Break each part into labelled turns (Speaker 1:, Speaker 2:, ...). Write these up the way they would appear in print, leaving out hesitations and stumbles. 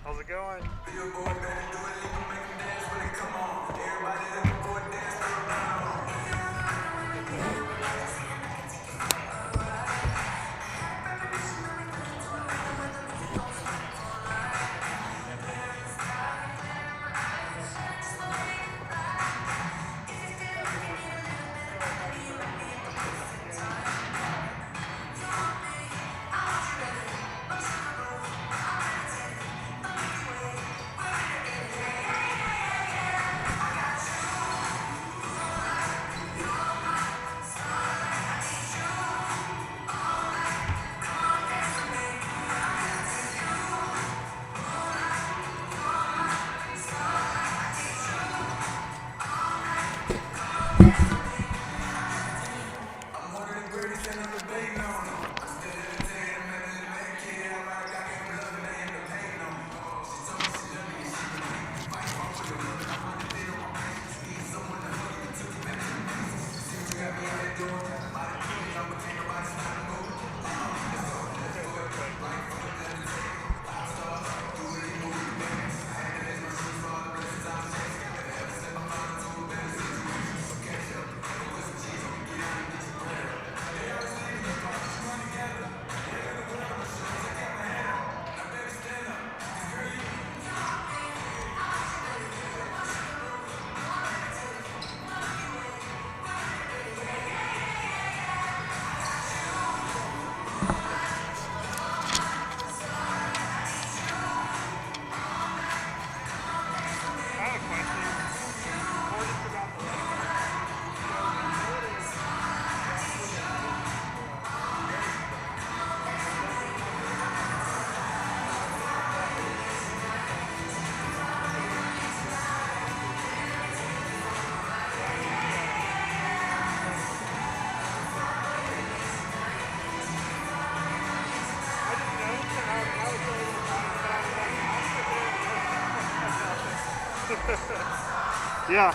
Speaker 1: How's it going? Yeah.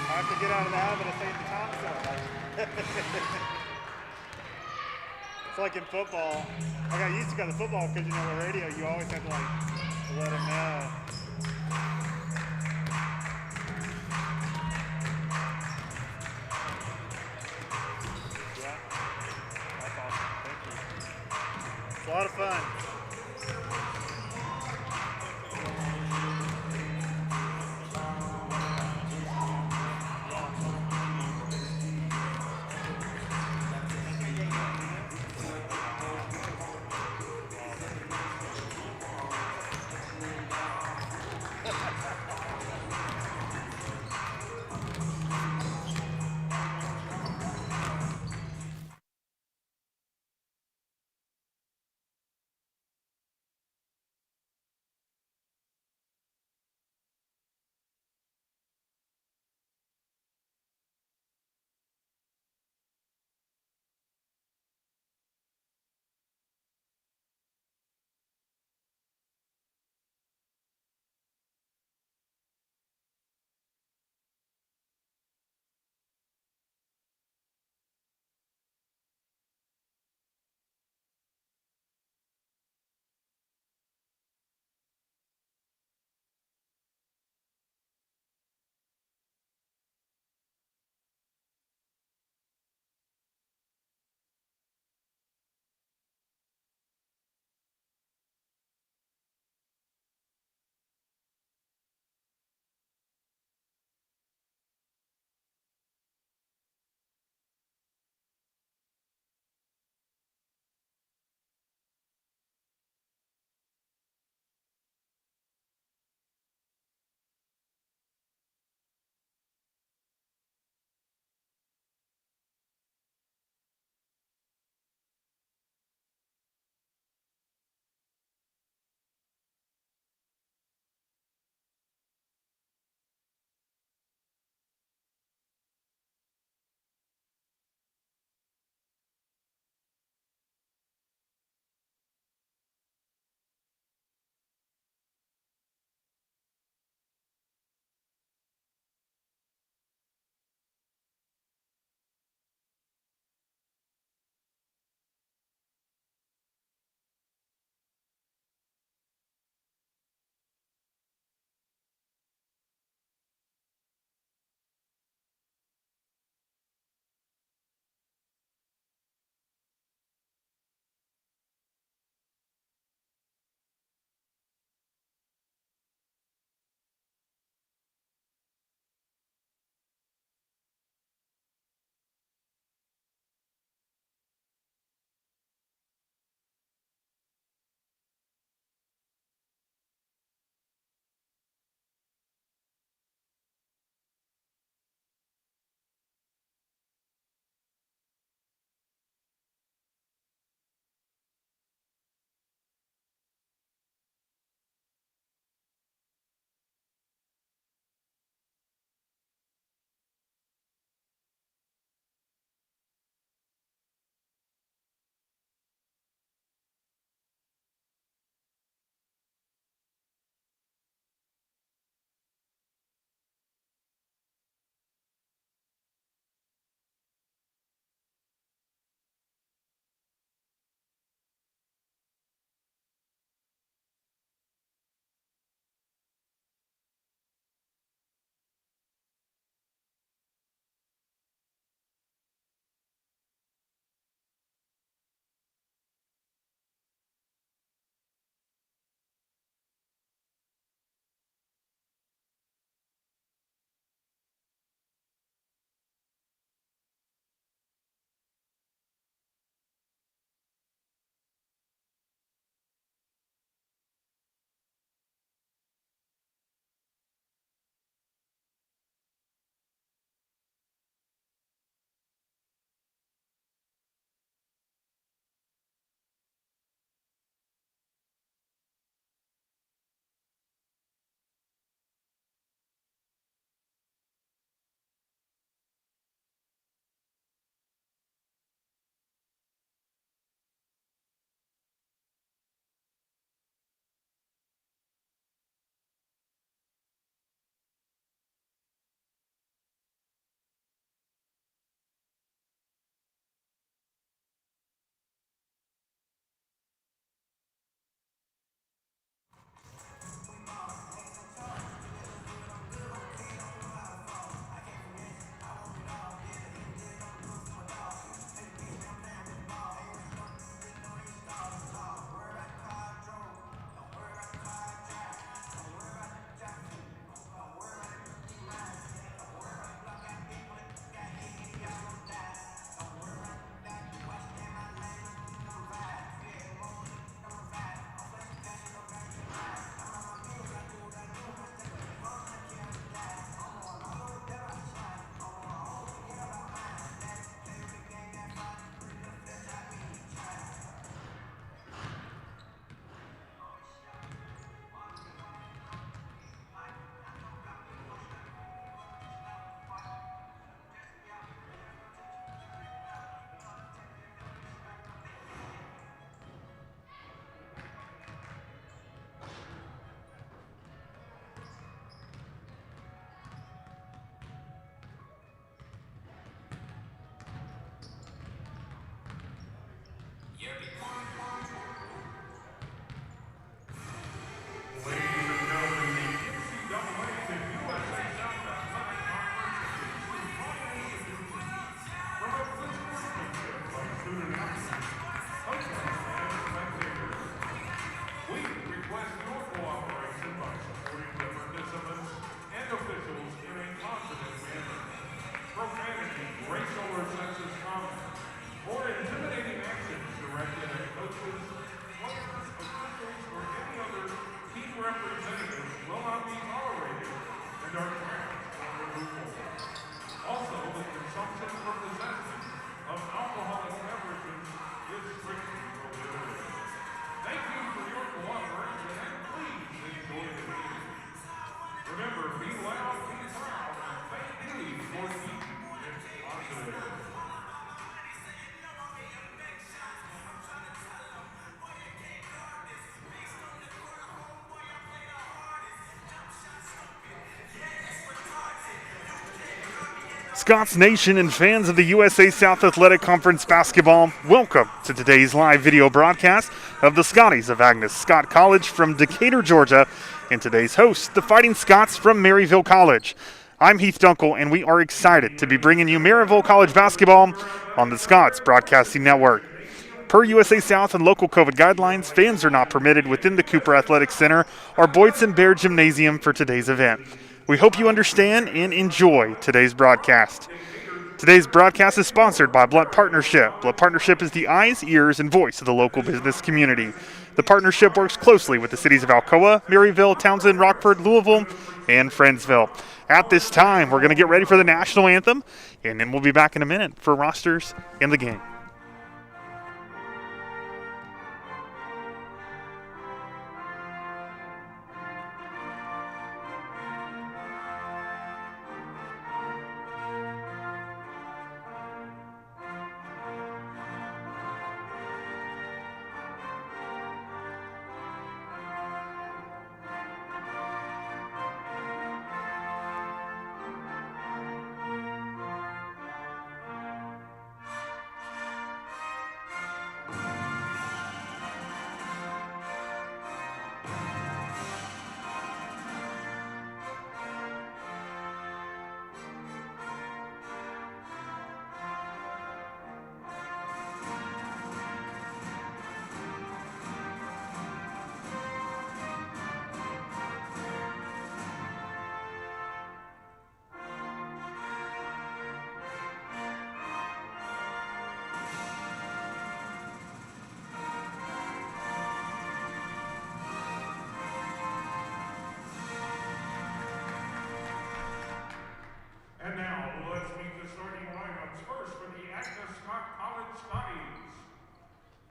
Speaker 1: I have to get out of the habit of saying the console. It's like in football. I got used to going to football because you know the radio, you always have to like let them know. Yeah, that's awesome. Thank you. It's a lot of fun.
Speaker 2: Scots Nation and fans of the USA South Athletic Conference basketball, welcome to today's live video broadcast of the Scotties of Agnes Scott College from Decatur, Georgia, and today's host, the Fighting Scots from Maryville College. I'm Heath Dunkel, and we are excited to be bringing you Maryville College basketball on the Scots Broadcasting Network. Per USA South and local COVID guidelines, fans are not permitted within the Cooper Athletic Center or Boydson Bear Gymnasium for today's event. We hope you understand and enjoy today's broadcast. Today's broadcast is sponsored by Blunt Partnership. Blunt Partnership is the eyes, ears, and voice of the local business community. The partnership works closely with the cities of Alcoa, Maryville, Townsend, Rockford, Louisville, and Friendsville. At this time, we're going to get ready for the national anthem, and then we'll be back in a minute for rosters and the game.
Speaker 3: And now, let's meet the starting lineups first for the Agnes Scott College Scotties.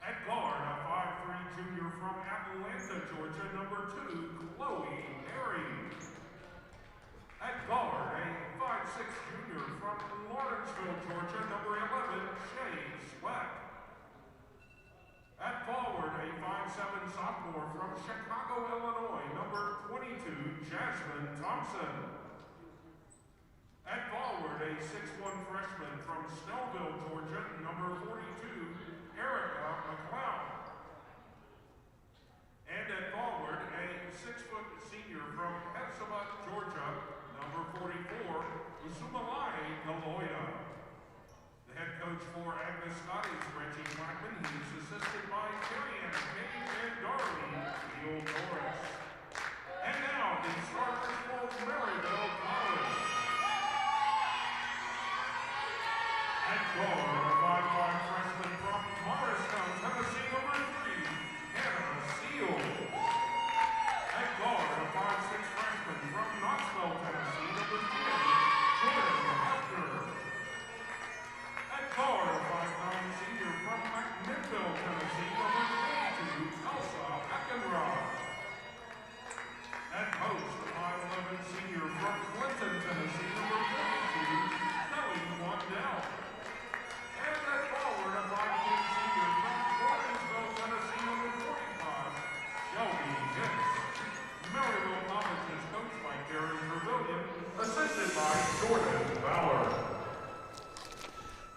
Speaker 3: At guard, a 5'3" junior from Atlanta, Georgia, number 2, Chloe Perry. At guard, a 5'6" junior from Lawrenceville, Georgia, number 11, Shay Sweat. At forward, a 5'7" sophomore from Chicago, Illinois, number 22, Jasmine Thompson. At forward, a 6'1" freshman from Snellville, Georgia, number 42, Erica McLeod. And at forward, a 6-foot senior from Hetzema, Georgia, number 44, Usumalai Galoya. The head coach for Agnes Scotties, Reggie Blackman, he is assisted by Carrie-Ann Page and Darlene Neal-Norris. And now, the starters for Maryville College. At guard, a 5'5" freshman from Morristown, Tennessee, number 3, Hannah Steele. At guard, a 5'6" freshman from Knoxville, Tennessee, number 10, Jordan Hefner. At guard, a 5'9" senior from McMinnville, Tennessee, number 22, Elsa Eckenrod. At post, a 5'11" senior from Clinton, Tennessee, number 22, Kelly Wandell. And at forward, a 5'10" senior from Gordonsville, Tennessee, number 45, Shelby Hicks. Maryville College is coached by Darren Trevelyan, assisted by Jordan Bauer.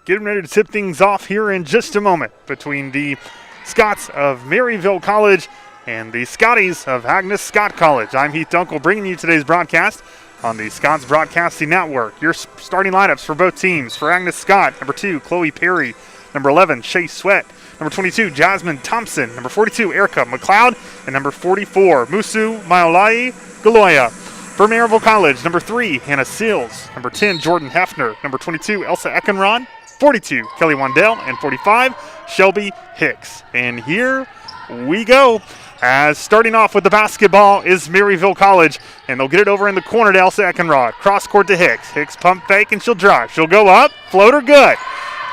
Speaker 2: Getting ready to tip things off here in just a moment between the Scots of Maryville College and the Scotties of Agnes Scott College. I'm Heath Dunkel, bringing you today's broadcast on the Scots Broadcasting Network. Your starting lineups for both teams. For Agnes Scott, number 2, Chloe Perry. Number 11, Shay Sweat. Number 22, Jasmine Thompson. Number 42, Erica McLeod. And number 44, Musu Maolai Galoya. For Maryville College, number 3, Hannah Seals. Number 10, Jordan Hefner. Number 22, Elsa Eckenrod. 42, Kelly Wandell. And 45, Shelby Hicks. And here we go. As starting off with the basketball is Maryville College, and they'll get it over in the corner to Elsa Eckenrod. Cross court to Hicks. Hicks pump fake, and she'll drive. She'll go up, floater good.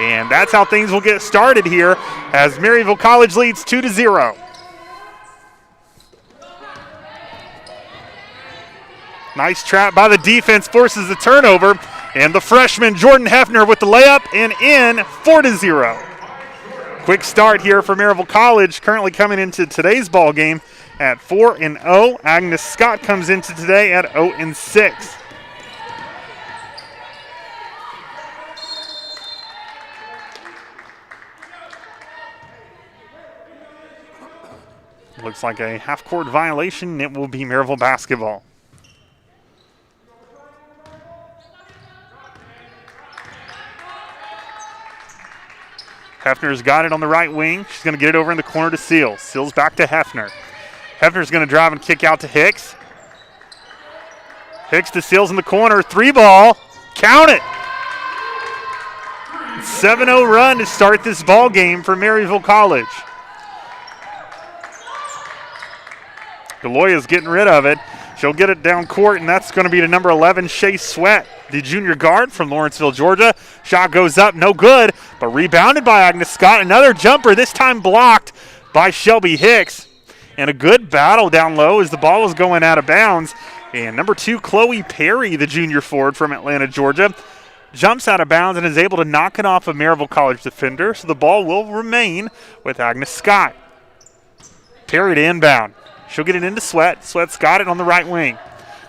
Speaker 2: And that's how things will get started here as Maryville College leads 2-0. Nice trap by the defense, forces the turnover, and the freshman Jordan Hefner with the layup and in 4-0. Quick start here for Maryville College, currently coming into today's ball game at 4-0. Agnes Scott comes into today at 0-6. Looks like a half-court violation. It will be Maryville basketball. Hefner's got it on the right wing. She's going to get it over in the corner to Seals. Seals back to Hefner. Hefner's going to drive and kick out to Hicks. Hicks to Seals in the corner. 3-ball. Count it. 7-0 run to start this ball game for Maryville College. Galoya's getting rid of it. She'll get it down court, and that's going to be to number 11, Shea Sweat, the junior guard from Lawrenceville, Georgia. Shot goes up, no good, but rebounded by Agnes Scott. Another jumper, this time blocked by Shelby Hicks. And a good battle down low as the ball was going out of bounds. And number 2, Chloe Perry, the junior forward from Atlanta, Georgia, jumps out of bounds and is able to knock it off a Maryville College defender. So the ball will remain with Agnes Scott. Perry to inbound. She'll get it into Sweat. Sweat's got it on the right wing.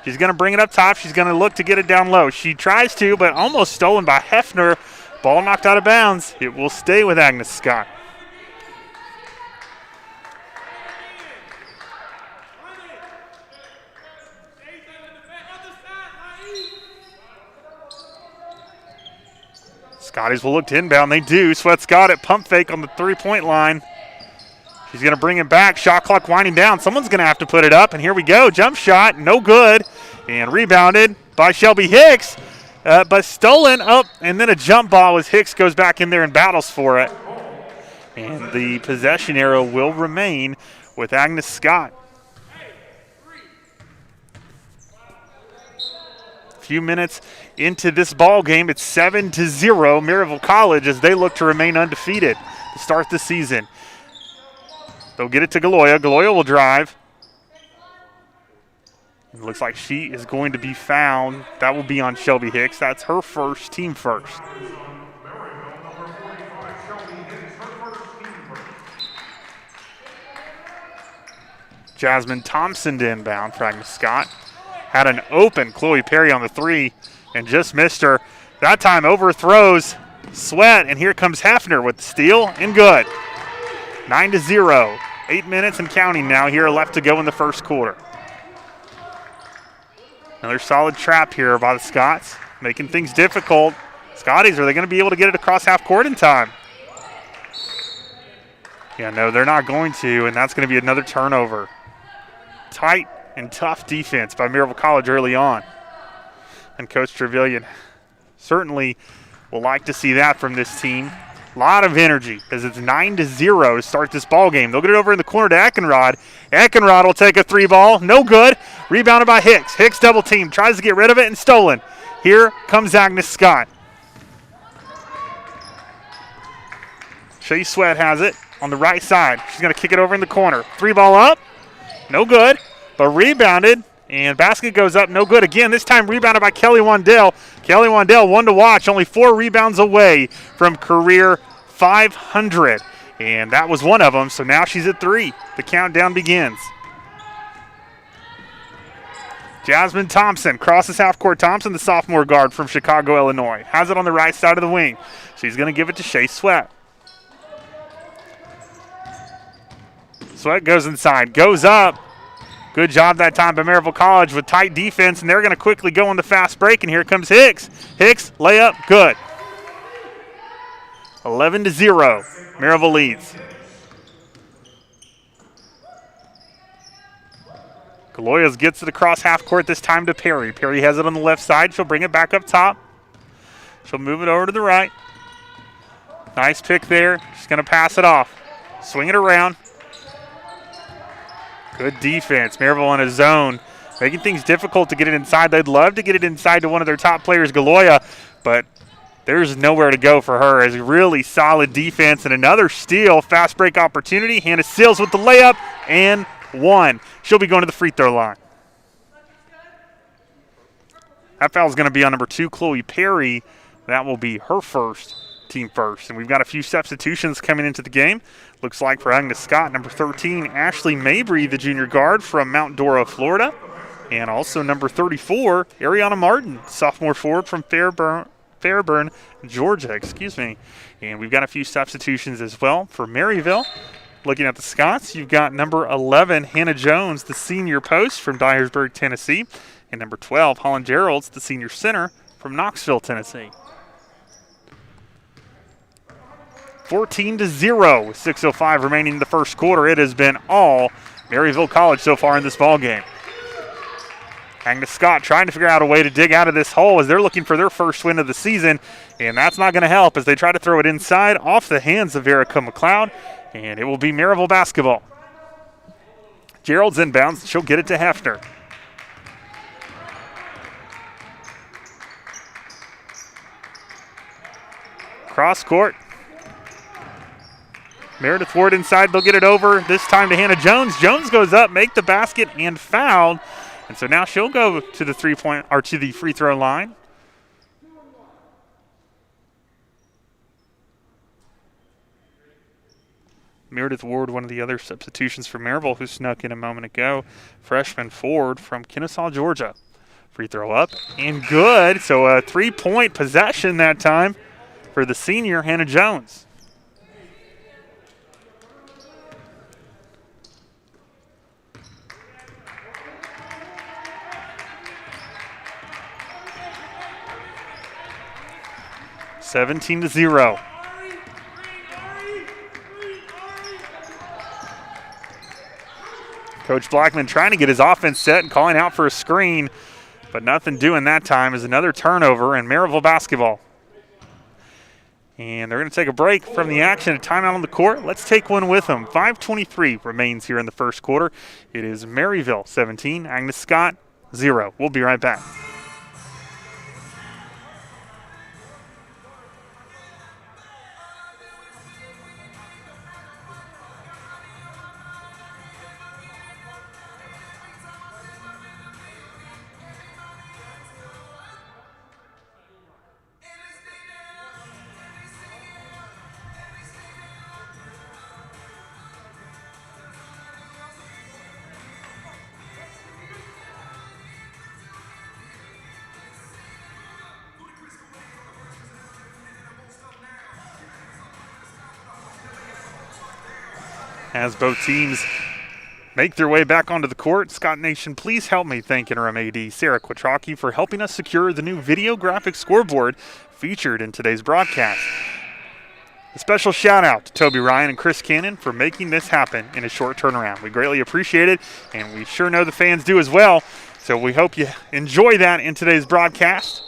Speaker 2: She's going to bring it up top. She's going to look to get it down low. She tries to, but almost stolen by Hefner. Ball knocked out of bounds. It will stay with Agnes Scott. Scotties will look to inbound. They do. Sweat's got it. Pump fake on the three-point line. She's going to bring it back. Shot clock winding down. Someone's going to have to put it up, and here we go. Jump shot, no good, and rebounded by Shelby Hicks, but stolen up, and then a jump ball as Hicks goes back in there and battles for it. And the possession arrow will remain with Agnes Scott. A few minutes into this ball game, it's 7-0 Maryville College as they look to remain undefeated to start the season. They'll get it to Galoya. Galoya will drive. It looks like she is going to be fouled. That will be on Shelby Hicks. That's her first, team first. Jasmine Thompson to inbound for Agnes Scott. Had an open Chloe Perry on the 3 and just missed her. That time overthrows Sweat, and here comes Hefner with the steal and good. 9-0. 8 minutes and counting now here left to go in the first quarter. Another solid trap here by the Scots, making things difficult. Scotties, are they going to be able to get it across half court in time? Yeah, no, they're not going to, and that's going to be another turnover. Tight and tough defense by Maryville College early on. And Coach Trevelyan certainly will like to see that from this team. A lot of energy as it's 9-0 to start this ball game. They'll get it over in the corner to Eckenrod. Eckenrod will take a 3-ball. No good. Rebounded by Hicks. Hicks double team. Tries to get rid of it and stolen. Here comes Agnes Scott. Shea Sweat has it on the right side. She's going to kick it over in the corner. 3-ball up. No good, but rebounded. And basket goes up, no good again. This time rebounded by Kelly Wandell. Kelly Wandell, one to watch, only 4 rebounds away from career 500. And that was one of them, so now she's at 3. The countdown begins. Jasmine Thompson crosses half court. Thompson, the sophomore guard from Chicago, Illinois, has it on the right side of the wing. She's going to give it to Shea Sweat. Sweat goes inside, goes up. Good job that time by Maryville College with tight defense, and they're going to quickly go on the fast break, and here comes Hicks. Hicks, layup, good. 11-0, Maryville leads. Galoyas gets it across half court, this time to Perry. Perry has it on the left side. She'll bring it back up top. She'll move it over to the right. Nice pick there. She's going to pass it off. Swing it around. Good defense. Maryville in a zone, making things difficult to get it inside. They'd love to get it inside to one of their top players, Galoya, but there's nowhere to go for her. As really solid defense and another steal. Fast break opportunity. Hannah Seals with the layup and one. She'll be going to the free throw line. That foul is going to be on number 2, Chloe Perry. That will be her first, team first. And we've got a few substitutions coming into the game. Looks like for Agnes Scott, number 13, Ashley Mabry, the junior guard from Mount Dora, Florida. And also number 34, Ariana Martin, sophomore forward from Fairburn, Georgia, And we've got a few substitutions as well for Maryville. Looking at the Scots, you've got number 11, Hannah Jones, the senior post from Dyersburg, Tennessee, and number 12, Holland Geralds, the senior center from Knoxville, Tennessee. 14-0 with 6:05 remaining in the first quarter. It has been all Maryville College so far in this ball game. Agnes Scott trying to figure out a way to dig out of this hole as they're looking for their first win of the season, and that's not going to help as they try to throw it inside off the hands of Erica McLeod, and it will be Maryville basketball. Gerald's inbounds. She'll get it to Hefner. Cross court. Meredith Ward inside. They'll get it over. This time to Hannah Jones. Jones goes up, make the basket, and fouled. And so now she'll go to the to the free throw line. Meredith Ward, one of the other substitutions for Maryville, who snuck in a moment ago. Freshman forward from Kennesaw, Georgia. Free throw up and good. So a 3-point possession that time for the senior, Hannah Jones. (17-0). Coach Blackman trying to get his offense set and calling out for a screen, but nothing doing that time as another turnover in Maryville basketball. And they're going to take a break from the action, a timeout on the court. Let's take one with them. 5:23 remains here in the first quarter. It is Maryville 17, Agnes Scott 0. We'll be right back. As both teams make their way back onto the court, Scott Nation, please help me thank interim AD Sarah Quattrocki for helping us secure the new video graphic scoreboard featured in today's broadcast. A special shout out to Toby Ryan and Chris Cannon for making this happen in a short turnaround. We greatly appreciate it, and we sure know the fans do as well. So we hope you enjoy that in today's broadcast.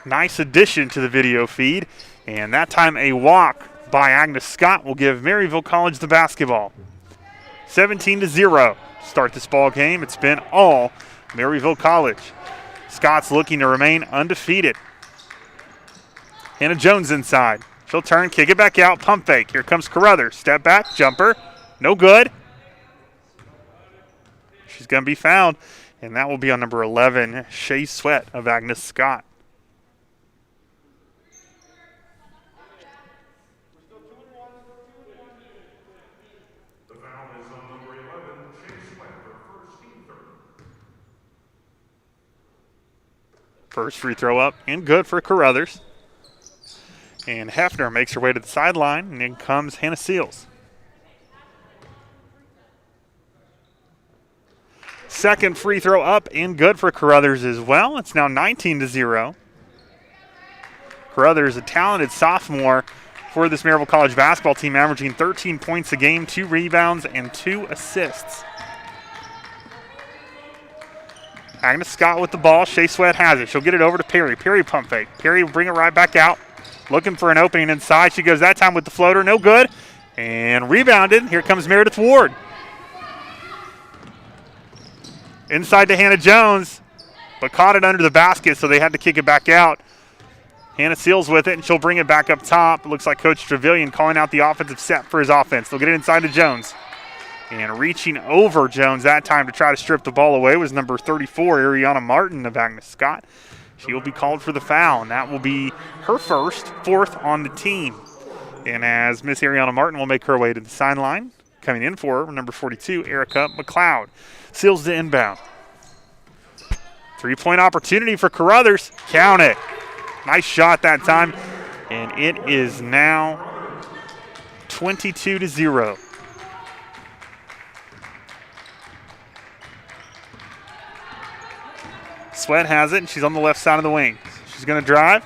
Speaker 2: Nice addition to the video feed, and that time a walk by Agnes Scott will give Maryville College the basketball. 17-0 start this ball game. It's been all Maryville College. Scott's looking to remain undefeated. Hannah Jones inside. She'll turn, kick it back out, pump fake. Here comes Carruthers. Step back, jumper. No good. She's going to be fouled, and that will be on number 11, Shea Sweat of Agnes Scott. First free throw up and good for Carruthers. And Hefner makes her way to the sideline, and in comes Hannah Seals. Second free throw up and good for Carruthers as well. It's now 19-0. Carruthers, a talented sophomore for this Maryville College basketball team, averaging 13 points a game, 2 rebounds, and 2 assists. Agnes Scott with the ball. Shea Sweat has it. She'll get it over to Perry. Perry pump fake. Perry will bring it right back out. Looking for an opening inside. She goes that time with the floater. No good. And rebounded. Here comes Meredith Ward. Inside to Hannah Jones, but caught it under the basket, so they had to kick it back out. Hannah Seals with it, and she'll bring it back up top. It looks like Coach Trevelyan calling out the offensive set for his offense. They'll get it inside to Jones. And reaching over Jones that time to try to strip the ball away was number 34, Ariana Martin of Agnes Scott. She will be called for the foul, and that will be her first, 4th on the team. And as Miss Ariana Martin will make her way to the sideline, coming in for her, number 42, Erica McLeod. Seals the inbound. 3-point opportunity for Carruthers. Count it. Nice shot that time. And it is now 22-0. Sweat has it, and she's on the left side of the wing. She's going to drive.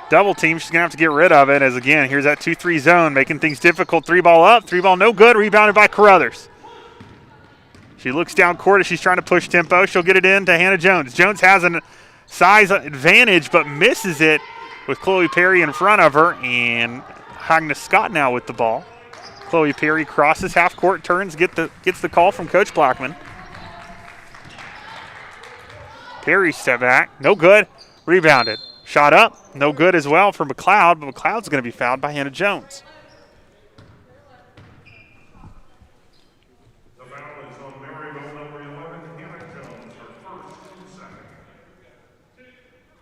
Speaker 2: Double team. She's going to have to get rid of it as, again, here's that 2-3 zone, making things difficult. 3-ball up. 3-ball no good. Rebounded by Carruthers. She looks down court as she's trying to push tempo. She'll get it in to Hannah Jones. Jones has a size advantage but misses it with Chloe Perry in front of her, and Agnes Scott now with the ball. Chloe Perry crosses half court, turns, gets the call from Coach Blackman. Perry step back, no good, rebounded. Shot up, no good as well for McLeod, but McLeod's going to be fouled by Hannah Jones.
Speaker 3: The foul is on Maryville, number 11, Hannah Jones, her first and second.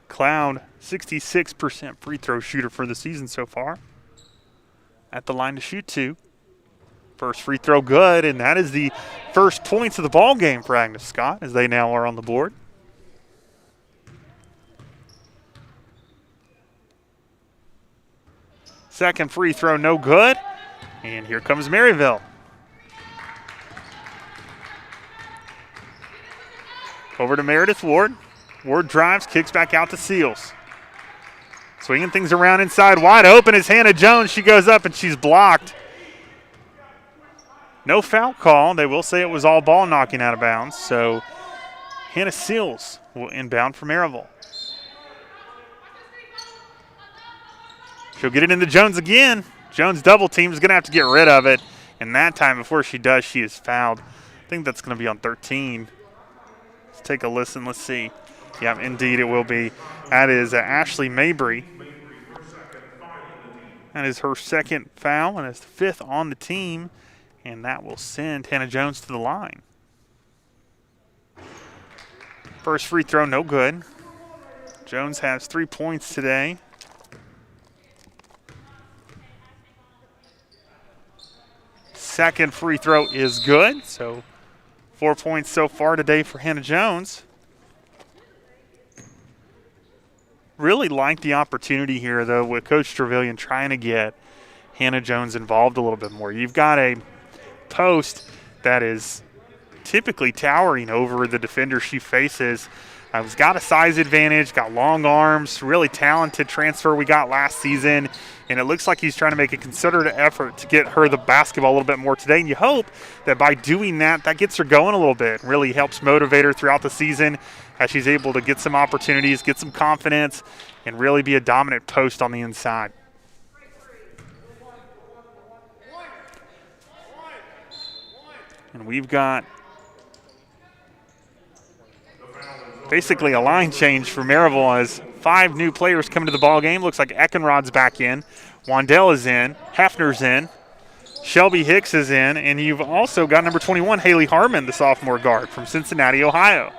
Speaker 2: McLeod, 66% free throw shooter for the season so far. At the line to shoot 2. First free throw good, and that is the first points of the ball game for Agnes Scott as they now are on the board. Second free throw, no good. And here comes Maryville. Over to Meredith Ward. Ward drives, kicks back out to Seals. Swinging things around inside, wide open is Hannah Jones. She goes up and she's blocked. No foul call. They will say it was all ball knocking out of bounds. So Hannah Seals will inbound for Maryville. She'll get it into Jones again. Jones double team is going to have to get rid of it. And that time before she does, she is fouled. I think that's going to be on 13. Let's take a listen. Let's see. Yeah, indeed it will be. That is Ashley Mabry. That is her second foul, and it's the 5th on the team. And that will send Hannah Jones to the line. First free throw, no good. Jones has 3 points today. Second free throw is good. So 4 points so far today for Hannah Jones. Really like the opportunity here, though, with Coach Trevelyan trying to get Hannah Jones involved a little bit more. You've got a post that is typically towering over the defender she faces. He's got a size advantage, got long arms, really talented transfer we got last season, and it looks like he's trying to make a concerted effort to get her the basketball a little bit more today. And you hope that by doing that, that gets her going a little bit, really helps motivate her throughout the season as she's able to get some opportunities, get some confidence, and really be a dominant post on the inside. And we've got basically a line change for Maryville as 5 new players come into the ball game. Looks like Eckenrod's back in. Wandell is in. Hefner's in. Shelby Hicks is in. And you've also got number 21, Haley Harmon, the sophomore guard from Cincinnati, Ohio.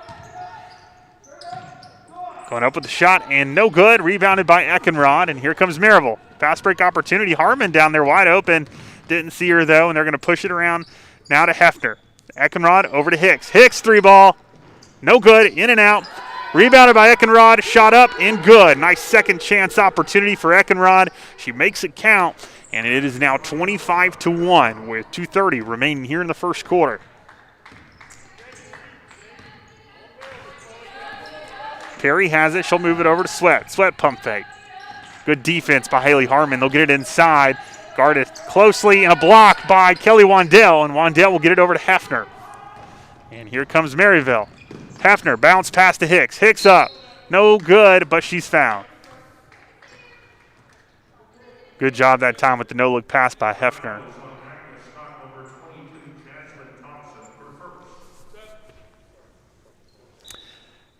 Speaker 2: Going up with the shot and no good. Rebounded by Eckenrod. And here comes Maryville. Fast break opportunity. Harmon down there wide open. Didn't see her though, and they're going to push it around now to Hefner. Eckenrod over to Hicks. Hicks 3-ball. No good, in and out. Rebounded by Eckenrod, shot up and good. Nice second chance opportunity for Eckenrod. She makes it count, and it is now 25-1 with 2:30 remaining here in the first quarter. Perry has it. She'll move it over to Sweat. Sweat pump fake. Good defense by Haley Harmon. They'll get it inside. Guarded closely, and a block by Kelly Wandell, and Wandell will get it over to Hefner. And here comes Maryville. Hefner, bounce pass to Hicks. Hicks up. No good, but she's fouled. Good job that time with the no-look pass by Hefner.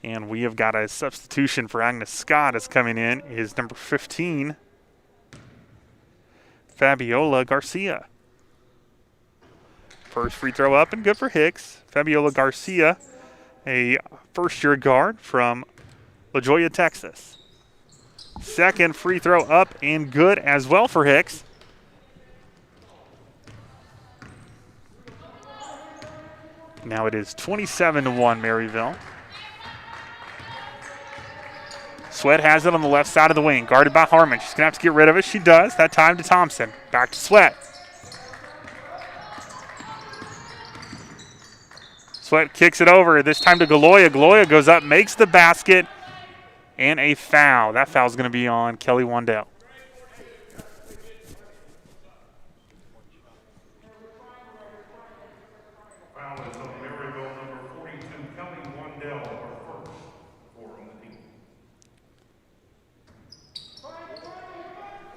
Speaker 2: And we have got a substitution for Agnes Scott is coming in. Is number 15, Fabiola Garcia. First free throw up and good for Hicks. Fabiola Garcia, a first-year guard from La Joya, Texas. Second free throw up and good as well for Hicks. Now it is 27-1 Maryville. Sweat has it on the left side of the wing, guarded by Harmon. She's going to have to get rid of it. She does. That time to Thompson. Back to Sweat. Sweat kicks it over, this time to Galoya. Galoya goes up, makes the basket, and a foul. That foul's going to be on Kelly Wandell.
Speaker 3: Foul is on Maryville number 42, Kelly Wandell, our first for on the team.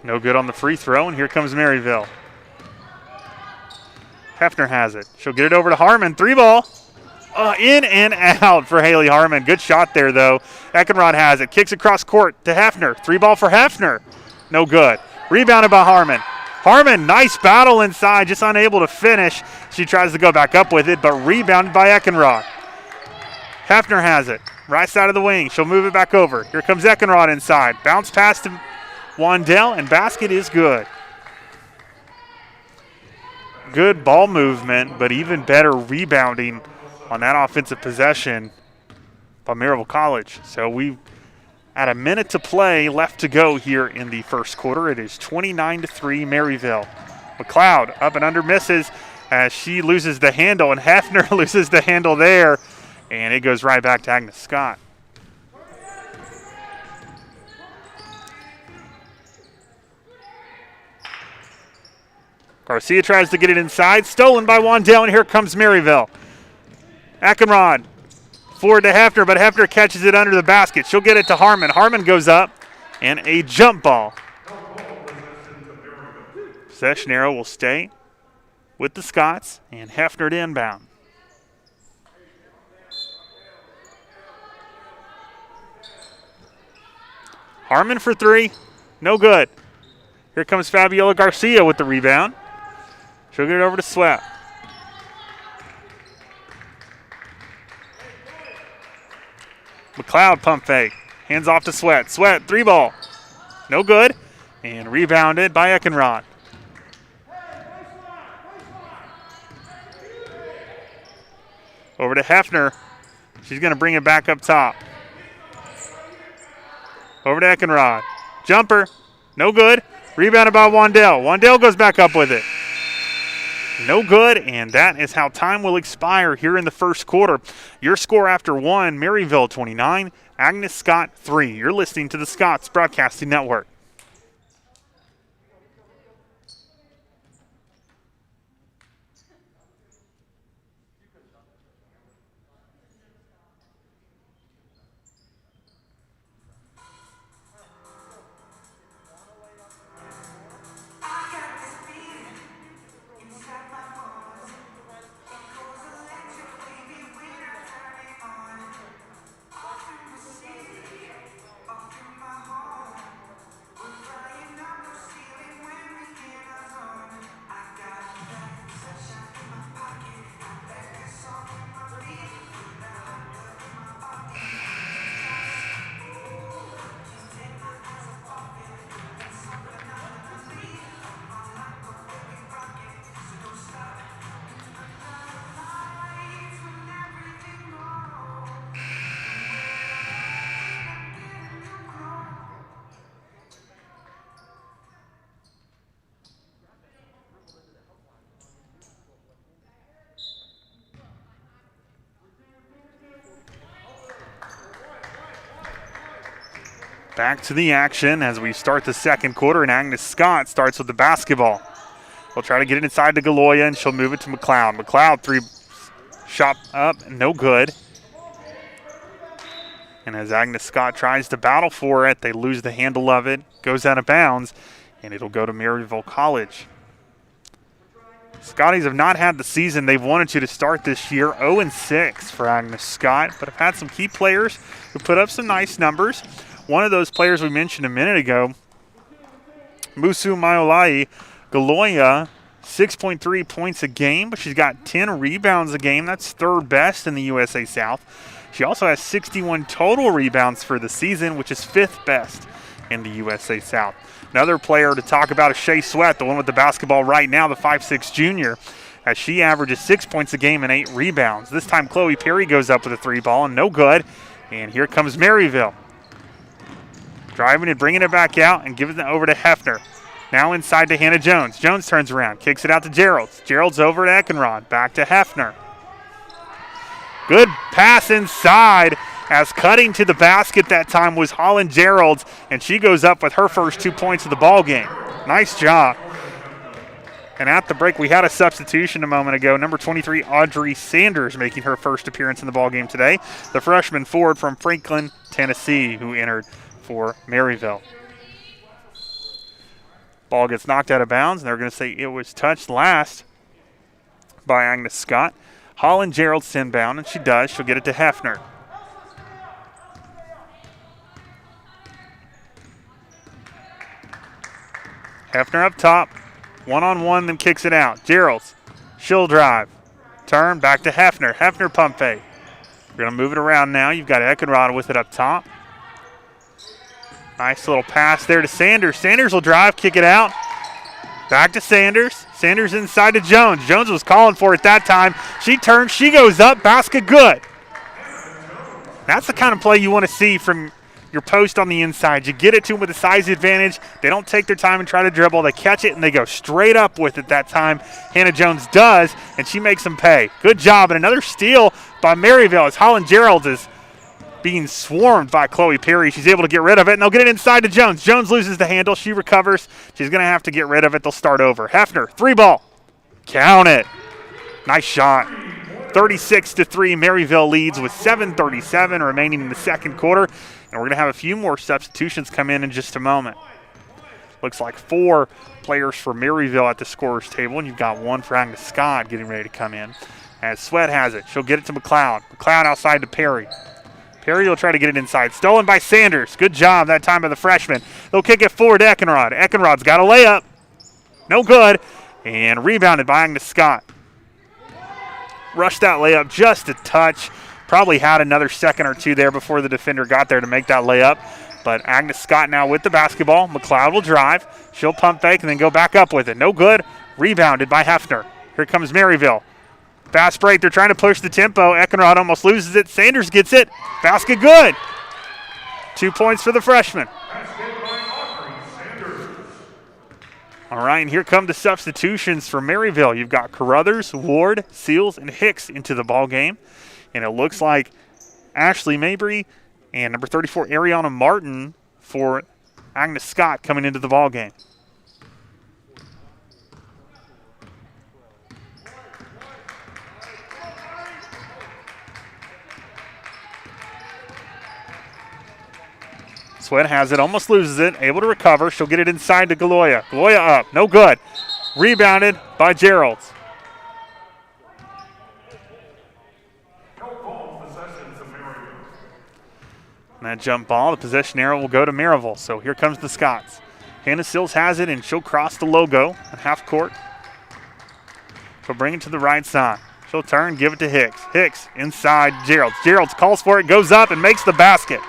Speaker 2: No good on the free throw, and here comes Maryville. Hefner has it. She'll get it over to Harmon. 3-ball. In and out for Haley Harmon. Good shot there, though. Eckenrod has it. Kicks across court to Hefner. 3-ball for Hefner. No good. Rebounded by Harmon. Harmon, nice battle inside, just unable to finish. She tries to go back up with it, but rebounded by Eckenrod. Hefner has it. Right side of the wing. She'll move it back over. Here comes Eckenrod inside. Bounce pass to Wandell, and basket is good. Good ball movement, but even better rebounding on that offensive possession by Maryville College. So we at a minute to play left to go here in the first quarter. It is 29-3 Maryville. McLeod up and under misses as she loses the handle, and Hefner loses the handle there, and it goes right back to Agnes Scott. Garcia tries to get it inside, stolen by Wandell, and here comes Maryville. Eckenrod forward to Hefner, but Hefner catches it under the basket. She'll get it to Harmon. Harmon goes up, and a jump ball. Possession arrow will stay with the Scots, and Hefner to inbound. Harmon for 3, no good. Here comes Fabiola Garcia with the rebound. She'll get it over to Sweat. McLeod pump fake. Hands off to Sweat. Sweat, 3-ball. No good. And rebounded by Eckenrod. Over to Hefner. She's going to bring it back up top. Over to Eckenrod. Jumper. No good. Rebounded by Wandell. Wandell goes back up with it. No good, and that is how time will expire here in the first quarter. Your score after 1, Maryville 29, Agnes Scott 3. You're listening to the Scots Broadcasting Network. Back to the action as we start the second quarter, and Agnes Scott starts with the basketball. We'll try to get it inside to Galoya, and she'll move it to McLeod. McLeod, 3 shot up, no good. And as Agnes Scott tries to battle for it, they lose the handle of it, goes out of bounds, and it'll go to Maryville College. Scotties have not had the season they've wanted to start this year. 0-6 for Agnes Scott, but have had some key players who put up some nice numbers. One of those players we mentioned a minute ago, Musu Maiolai, Galoya, 6.3 points a game, but she's got 10 rebounds a game. That's third best in the USA South. She also has 61 total rebounds for the season, which is fifth best in the USA South. Another player to talk about is Shea Sweat, the one with the basketball right now, the 5'6 junior, as she averages 6 points a game and 8 rebounds. This time Chloe Perry goes up with a 3-ball, and no good. And here comes Maryville. Driving and bringing it back out and giving it over to Hefner. Now inside to Hannah Jones. Jones turns around, kicks it out to Geralds. Geralds over to Eckenrod. Back to Hefner. Good pass inside, as cutting to the basket that time was Holland Geralds, and she goes up with her first 2 points of the ball game. Nice job. And at the break, we had a substitution a moment ago. Number 23, Audrey Sanders, making her first appearance in the ball game today. The freshman forward from Franklin, Tennessee, who entered for Maryville. Ball gets knocked out of bounds, and they're going to say it was touched last by Agnes Scott. Holland Gerald's inbound, and she does. She'll get it to Hefner. Hefner up top. One-on-one, then kicks it out. Gerald's. She'll drive. Turn, back to Hefner. Hefner pump fake. We're going to move it around now. You've got Eckenrod with it up top. Nice little pass there to Sanders. Sanders will drive, kick it out. Back to Sanders. Sanders inside to Jones. Jones was calling for it that time. She turns, she goes up, basket good. That's the kind of play you want to see from your post on the inside. You get it to them with a size advantage. They don't take their time and try to dribble. They catch it and they go straight up with it that time. Hannah Jones does, and she makes them pay. Good job, and another steal by Maryville as Holland Gerald is being swarmed by Chloe Perry. She's able to get rid of it, and they'll get it inside to Jones. Jones loses the handle. She recovers. She's going to have to get rid of it. They'll start over. Hefner, 3-ball. Count it. Nice shot. 36-3, Maryville leads with 7:37 remaining in the second quarter. And we're going to have a few more substitutions come in just a moment. Looks like 4 players for Maryville at the scorer's table, and you've got 1 for Agnes Scott getting ready to come in. As Sweat has it, she'll get it to McLeod. McLeod outside to Perry. Perry will try to get it inside. Stolen by Sanders. Good job that time by the freshman. They'll kick it forward to Eckenrod. Eckenrod's got a layup. No good. And rebounded by Agnes Scott. Rushed that layup just a touch. Probably had another second or two there before the defender got there to make that layup. But Agnes Scott now with the basketball. McLeod will drive. She'll pump fake and then go back up with it. No good. Rebounded by Hefner. Here comes Maryville. Fast break. They're trying to push the tempo. Eckenrod almost loses it. Sanders gets it. Basket good. 2 points for the freshman. All right, and here come the substitutions for Maryville. You've got Carruthers, Ward, Seals, and Hicks into the ball game. And it looks like Ashley Mabry and number 34, Ariana Martin for Agnes Scott coming into the ball game. Sweat has it, almost loses it, able to recover. She'll get it inside to Galoya. Galoya up, no good. Rebounded by Geralds. And that jump ball, the possession arrow will go to Maryville. So here comes the Scots. Hannah Sills has it, and she'll cross the logo at half court. She'll bring it to the right side. She'll turn, give it to Hicks. Hicks inside Geralds. Geralds calls for it, goes up, and makes the basket.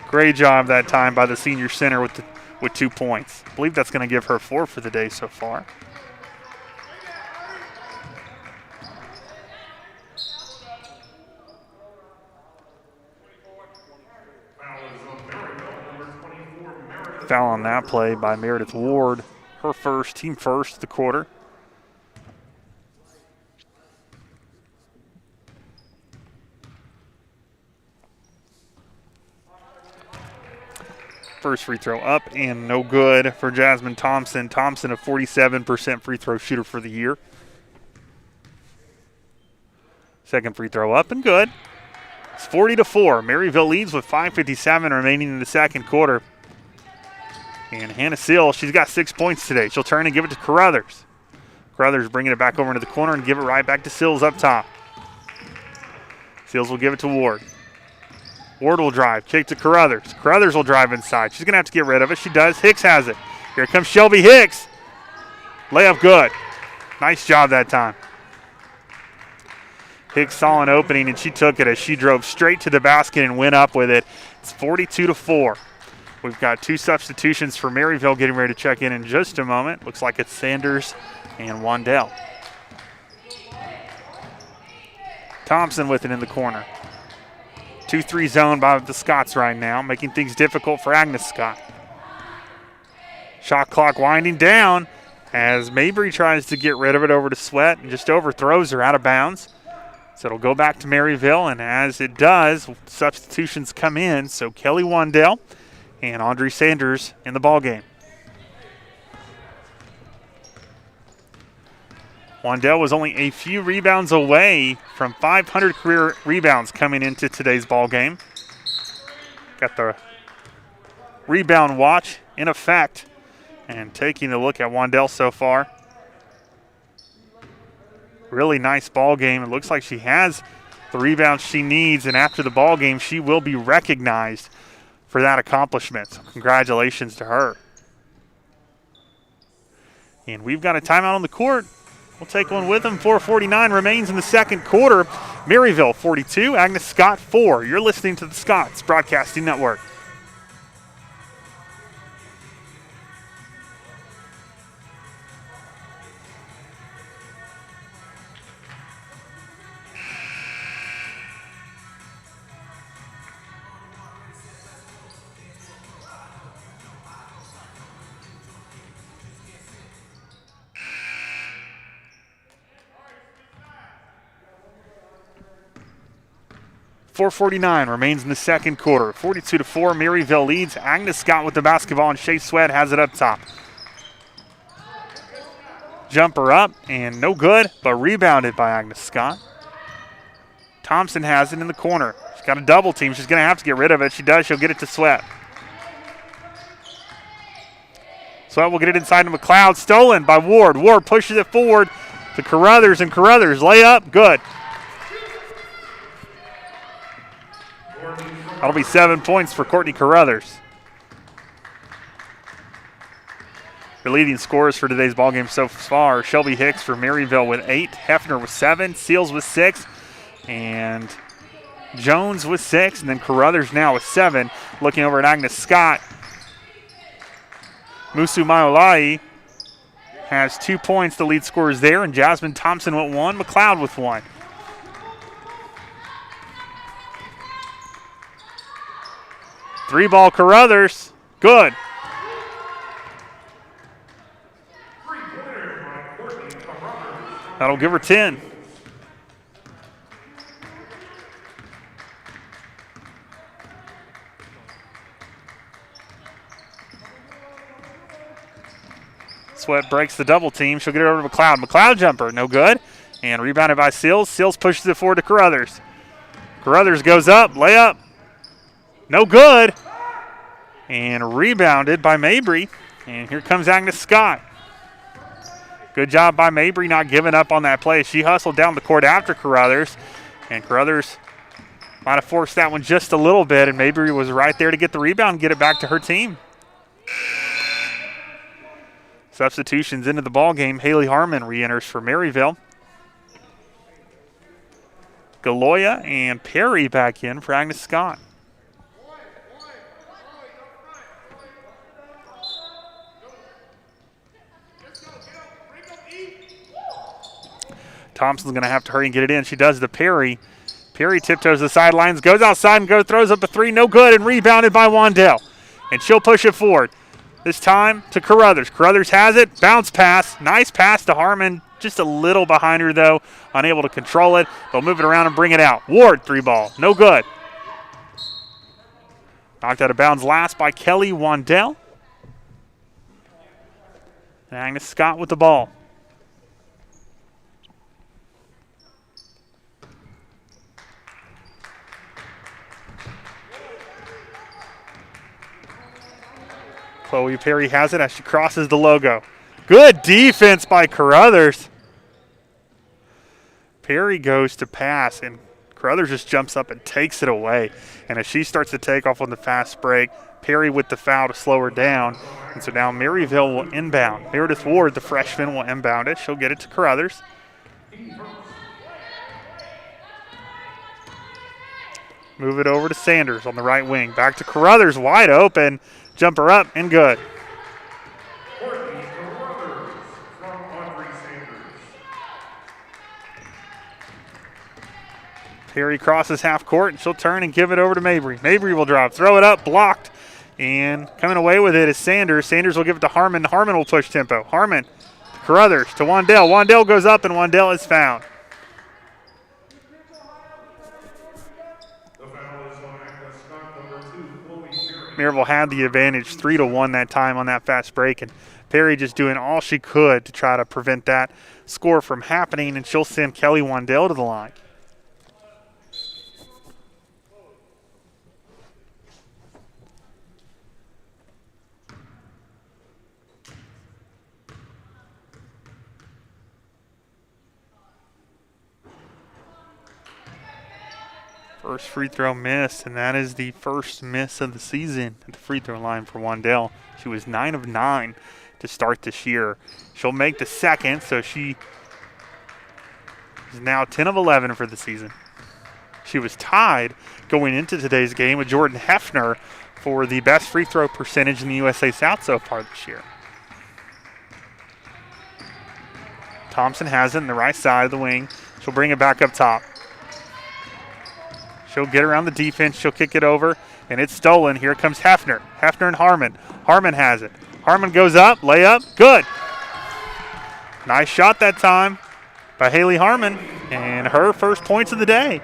Speaker 2: Great job that time by the senior center with 2 points. I believe that's going to give her 4 for the day so far. Foul on that play by Meredith Ward. Her first, team first of the quarter. First free throw up and no good for Jasmine Thompson. Thompson, a 47% free throw shooter for the year. Second free throw up and good. It's 40-4. Maryville leads with 5:57 remaining in the second quarter. And Hannah Seal, she's got 6 points today. She'll turn and give it to Carruthers. Carruthers bringing it back over into the corner and give it right back to Sills up top. Sills will give it to Ward. Ward will drive, kick to Carruthers. Carruthers will drive inside. She's going to have to get rid of it. She does. Hicks has it. Here comes Shelby Hicks. Layup good. Nice job that time. Hicks saw an opening, and she took it as she drove straight to the basket and went up with it. It's 42-4. We've got 2 substitutions for Maryville getting ready to check in just a moment. Looks like it's Sanders and Wandell. Thompson with it in the corner. 2-3 zone by the Scots right now, making things difficult for Agnes Scott. Shot clock winding down as Mabry tries to get rid of it over to Sweat and just overthrows her out of bounds. So it'll go back to Maryville, and as it does, substitutions come in. So Kelly Wandell and Audrey Sanders in the ballgame. Wandell was only a few rebounds away from 500 career rebounds coming into today's ballgame. Got the rebound watch in effect, and taking a look at Wandell so far. Really nice ball game. It looks like she has the rebounds she needs, and after the ball game, she will be recognized for that accomplishment. So congratulations to her. And we've got a timeout on the court. We'll take one with them. 4:49 remains in the second quarter. Maryville 42, Agnes Scott 4. You're listening to the Scots Broadcasting Network. .449 remains in the second quarter. 42-4, Maryville leads. Agnes Scott with the basketball, and Shea Sweat has it up top. Jumper up, and no good, but rebounded by Agnes Scott. Thompson has it in the corner. She's got a double team. She's going to have to get rid of it. She does. She'll get it to Sweat. Sweat will get it inside to McLeod. Stolen by Ward. Ward pushes it forward to Carruthers, and Carruthers layup. Good. That'll be 7 points for Courtney Carruthers. The leading scorers for today's ballgame so far, Shelby Hicks for Maryville with 8, Hefner with 7, Seals with 6, and Jones with 6, and then Carruthers now with 7. Looking over at Agnes Scott, Musu Maiolai has 2 points, the lead scorers there, and Jasmine Thompson with 1, McLeod with 1. Three-ball Carruthers, good. That'll give her 10. Sweat breaks the double team. She'll get it over to McLeod. McLeod jumper, no good. And rebounded by Seals. Seals pushes it forward to Carruthers. Carruthers goes up, layup. No good. And rebounded by Mabry. And here comes Agnes Scott. Good job by Mabry not giving up on that play. She hustled down the court after Carruthers. And Carruthers might have forced that one just a little bit. And Mabry was right there to get the rebound and get it back to her team. Substitutions into the ball game. Haley Harmon re-enters for Maryville. Galoya and Perry back in for Agnes Scott. Thompson's going to have to hurry and get it in. She does to Perry. Perry tiptoes the sidelines, goes outside and throws up a three. No good, and rebounded by Wandell. And she'll push it forward. This time to Carruthers. Carruthers has it. Bounce pass. Nice pass to Harmon. Just a little behind her, though. Unable to control it. They'll move it around and bring it out. Ward, three ball. No good. Knocked out of bounds last by Kelly Wandell. And Agnes Scott with the ball. Chloe Perry has it as she crosses the logo. Good defense by Carruthers. Perry goes to pass, and Carruthers just jumps up and takes it away. And as she starts to take off on the fast break, Perry with the foul to slow her down. And so now Maryville will inbound. Meredith Ward, the freshman, will inbound it. She'll get it to Carruthers. Move it over to Sanders on the right wing. Back to Carruthers, wide open. Jumper up and good. Perry crosses half court, and she'll turn and give it over to Mabry. Mabry will drive, throw it up, blocked. And coming away with it is Sanders. Sanders will give it to Harmon. Harmon will push tempo. Harmon Carruthers to Wandell. Wandell goes up, and Wandell is fouled.
Speaker 3: The foul is on Agnes Scott, number 2, Chloe Perry.
Speaker 2: Maryville had the advantage 3-1 that time on that fast break, and Perry just doing all she could to try to prevent that score from happening, and she'll send Kelly Wandell to the line. First free throw missed, and that is the first miss of the season at the free throw line for Wandell. She was 9 of 9 to start this year. She'll make the second, so she is now 10 of 11 for the season. She was tied going into today's game with Jordan Hefner for the best free throw percentage in the USA South so far this year. Thompson has it on the right side of the wing. She'll bring it back up top. She'll get around the defense. She'll kick it over, and it's stolen. Here comes Hefner. Hefner and Harmon. Harmon has it. Harmon goes up, layup, good. Nice shot that time by Haley Harmon, and her first points of the day.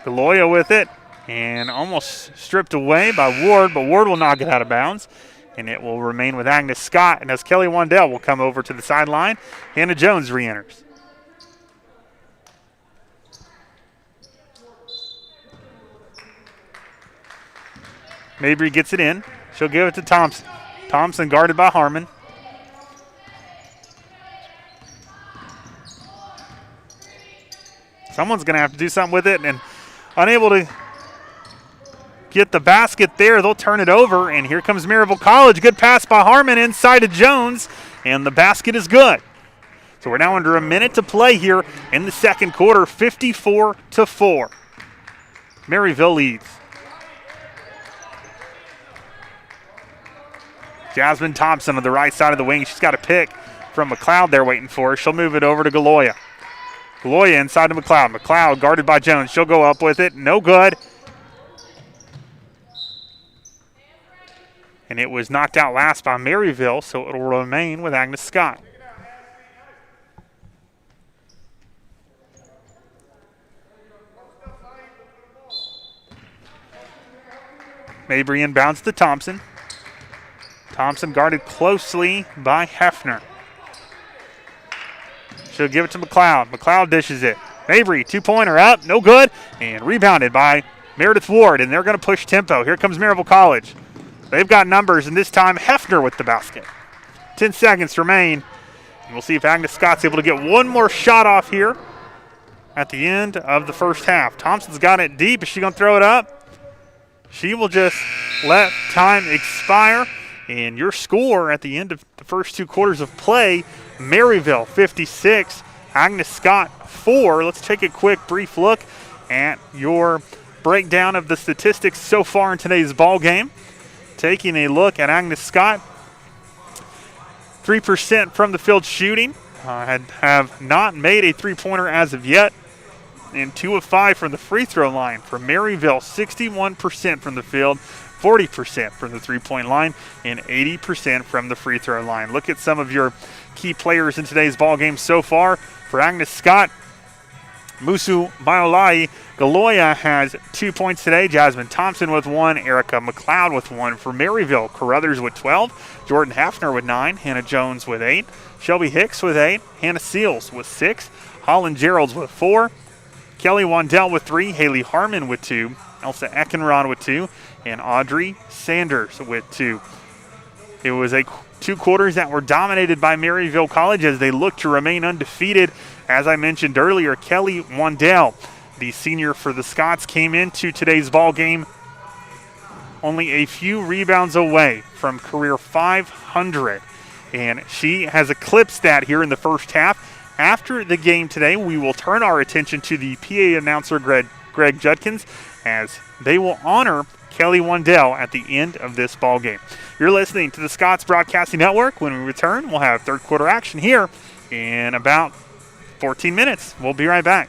Speaker 2: Galoya with it, and almost stripped away by Ward, but Ward will knock it out of bounds, and it will remain with Agnes Scott. And as Kelly Wandell will come over to the sideline, Hannah Jones re-enters. Mabry gets it in. She'll give it to Thompson. Thompson guarded by Harmon. Someone's going to have to do something with it, and unable to get the basket there, they'll turn it over, and here comes Maryville College. Good pass by Harmon inside to Jones, and the basket is good. So we're now under a minute to play here in the second quarter, 54-4. Maryville leads. Jasmine Thompson on the right side of the wing. She's got a pick from McLeod there waiting for her. She'll move it over to Galoya. Galoya inside to McLeod. McLeod guarded by Jones. She'll go up with it. No good. And it was knocked out last by Maryville, so it will remain with Agnes Scott. Mabry inbounds to Thompson. Thompson guarded closely by Hefner. She'll give it to McLeod. McLeod dishes it. Mabry, two-pointer up, no good, and rebounded by Meredith Ward, and they're going to push tempo. Here comes Maryville College. They've got numbers, and this time Hefner with the basket. 10 seconds remain, and we'll see if Agnes Scott's able to get one more shot off here at the end of the first half. Thompson's got it deep. Is she going to throw it up? She will just let time expire. And your score at the end of the first two quarters of play, Maryville 56, Agnes Scott 4. Let's take a quick brief look at your breakdown of the statistics so far in today's ball game. Taking a look at Agnes Scott, 3% from the field shooting. Have not made a three-pointer as of yet. And 2 of 5 from the free throw line. For Maryville, 61% from the field, 40% from the three-point line, and 80% from the free throw line. Look at some of your key players in today's ball game so far. For Agnes Scott, Musu Maiolai Galoya has 2 points today. Jasmine Thompson with 1. Erica McLeod with 1. For Maryville, Carruthers with 12. Jordan Hafner with 9. Hannah Jones with 8. Shelby Hicks with 8. Hannah Seals with 6. Holland Geralds with 4. Kelly Wandell with 3. Haley Harmon with 2. Elsa Eckenrod with 2. And Audrey Sanders with 2. It was two quarters that were dominated by Maryville College as they look to remain undefeated. As I mentioned earlier, Kelly Wandell, the senior for the Scots, came into today's ball game only a few rebounds away from career 500. And she has eclipsed that here in the first half. After the game today, we will turn our attention to the PA announcer, Greg Judkins, as they will honor Kelly Wandell at the end of this ball game. You're listening to the Scots Broadcasting Network. When we return, we'll have third quarter action here in about 14 minutes. We'll be right back.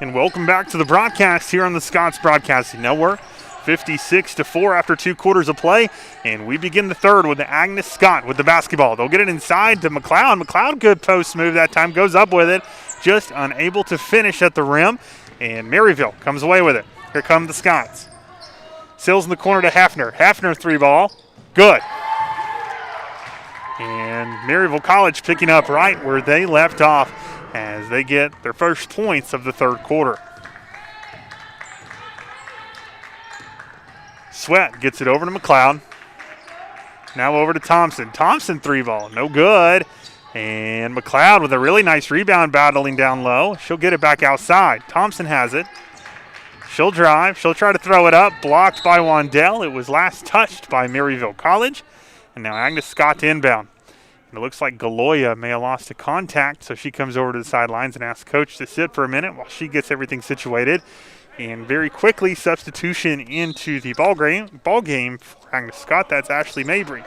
Speaker 2: And welcome back to the broadcast here on the Scots Broadcasting Network. 56-4 after 2 quarters of play, and we begin the third with Agnes Scott with the basketball. They'll get it inside to McLeod. McLeod, good post move that time, goes up with it, just unable to finish at the rim, and Maryville comes away with it. Here come the Scots. Sills in the corner to Hafner. Hafner 3-ball, good. And Maryville College picking up right where they left off as they get their first points of the third quarter. Sweat gets it over to McLeod. Now over to Thompson. Thompson 3-ball, no good. And McLeod with a really nice rebound battling down low. She'll get it back outside. Thompson has it. She'll drive. She'll try to throw it up. Blocked by Wandell. It was last touched by Maryville College. And now Agnes Scott to inbound. And it looks like Galoya may have lost a contact, so she comes over to the sidelines and asks Coach to sit for a minute while she gets everything situated. And very quickly, substitution into the ball game for Agnes Scott. That's Ashley Mabry.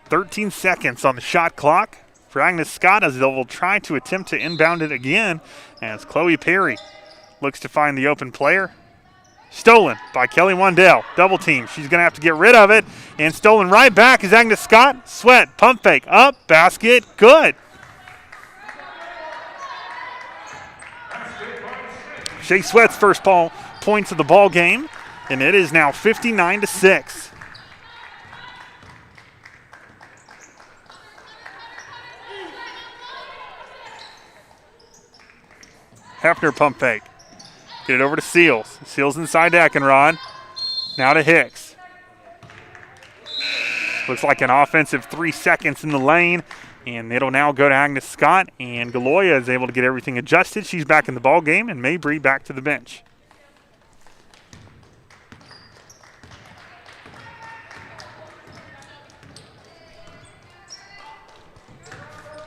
Speaker 2: "13 seconds on the shot clock for Agnes Scott as they will try to attempt to inbound it again as Chloe Perry looks to find the open player. Stolen by Kelly Wandell. Double team. She's going to have to get rid of it. And stolen right back is Agnes Scott. Sweat, pump fake, up, basket, good. Shea Sweat's first points of the ball game, and it is now 59-6. Hefner pump fake. Get it over to Seals. Seals inside to Eckenrod. Now to Hicks. Looks like an offensive 3 seconds in the lane. And it'll now go to Agnes Scott. And Galoya is able to get everything adjusted. She's back in the ball game. And Mabry back to the bench.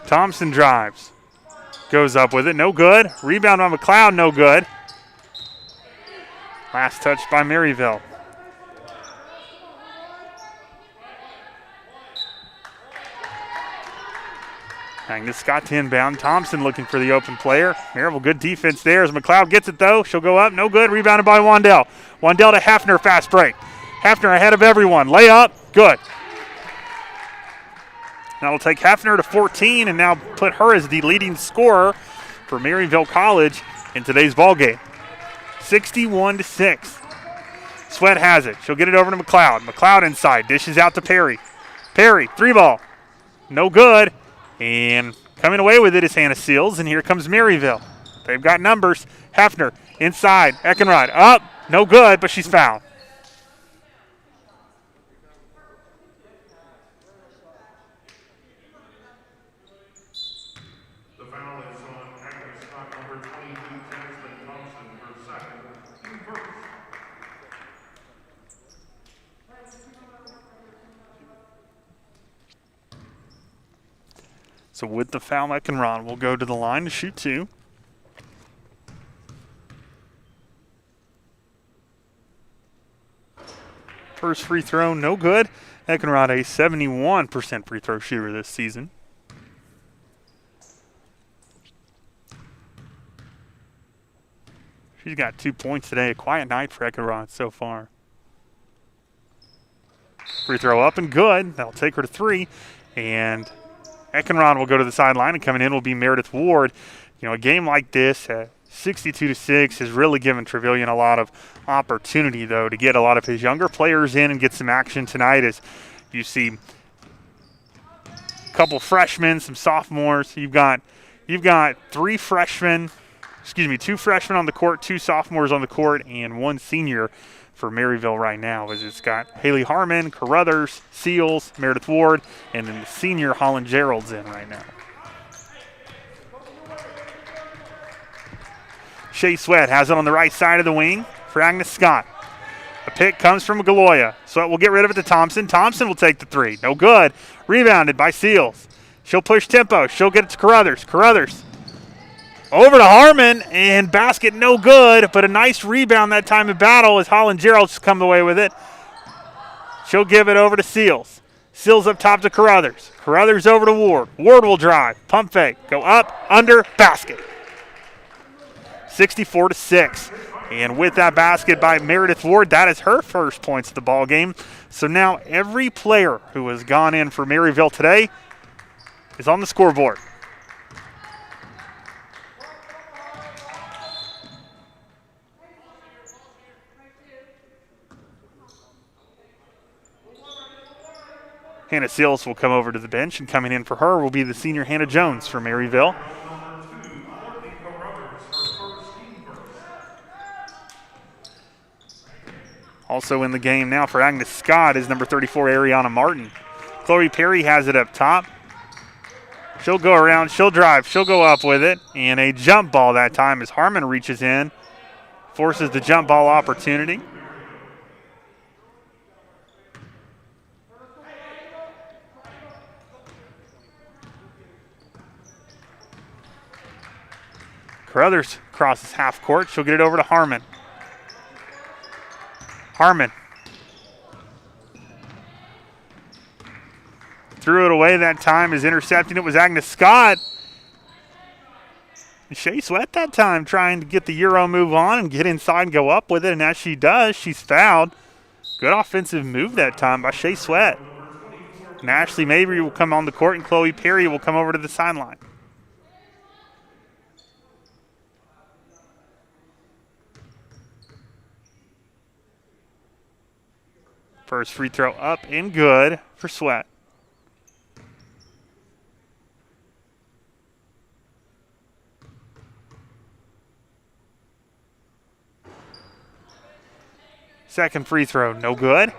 Speaker 2: Thompson drives. Goes up with it. No good. Rebound on McLeod. No good. Last touch by Maryville. Agnes Scott to inbound. Thompson looking for the open player. Maryville, good defense there as McLeod gets it though. She'll go up. No good. Rebounded by Wandell. Wandell to Hafner. Fast break. Hafner ahead of everyone. Layup. Good. That'll take Hafner to 14 and now put her as the leading scorer for Maryville College in today's ball game. 61-6. Sweat has it. She'll get it over to McLeod. McLeod inside. Dishes out to Perry. Perry, 3-ball. No good. And coming away with it is Hannah Seals. And here comes Maryville. They've got numbers. Hafner inside. Eckenrod up. No good, but she's fouled. So with the foul, Eckenrod will go to the line to shoot 2. First free throw, no good. Eckenrod, a 71% free throw shooter this season. She's got 2 points today. A quiet night for Eckenrod so far. Free throw up and good. That'll take her to 3. And Eckenrod will go to the sideline, and coming in will be Meredith Ward. You know, a game like this, 62-6, has really given Trevelyan a lot of opportunity, though, to get a lot of his younger players in and get some action tonight. As you see, a couple freshmen, some sophomores. You've got 2 freshmen on the court, 2 sophomores on the court, and 1 senior for Maryville right now, as it's got Haley Harmon, Carruthers, Seals, Meredith Ward, and then the senior Holland Gerald's in right now. Shea Sweat has it on the right side of the wing for Agnes Scott. A pick comes from Galoya. Sweat will get rid of it to Thompson. Thompson will take the 3. No good. Rebounded by Seals. She'll push tempo. She'll get it to Carruthers. Carruthers over to Harmon, and basket no good, but a nice rebound that time in battle as Holland Gerald's come away with it. She'll give it over to Seals. Seals up top to Carruthers. Carruthers over to Ward. Ward will drive. Pump fake. Go up, under, basket. 64-6. And with that basket by Meredith Ward, that is her first points of the ball game. So now every player who has gone in for Maryville today is on the scoreboard. Hannah Seals will come over to the bench, and coming in for her will be the senior Hannah Jones from Maryville. Also in the game now for Agnes Scott is number 34, Ariana Martin. Chloe Perry has it up top. She'll go around, she'll drive, she'll go up with it, and a jump ball that time as Harmon reaches in, forces the jump ball opportunity. Carruthers crosses half court. She'll get it over to Harmon. Harmon threw it away that time. Is intercepting it was Agnes Scott. Shea Sweat that time trying to get the Euro move on and get inside and go up with it. And as she does, she's fouled. Good offensive move that time by Shea Sweat. And Ashley Mabry will come on the court and Chloe Perry will come over to the sideline. First free throw up and good for Sweat. Second free throw, no good.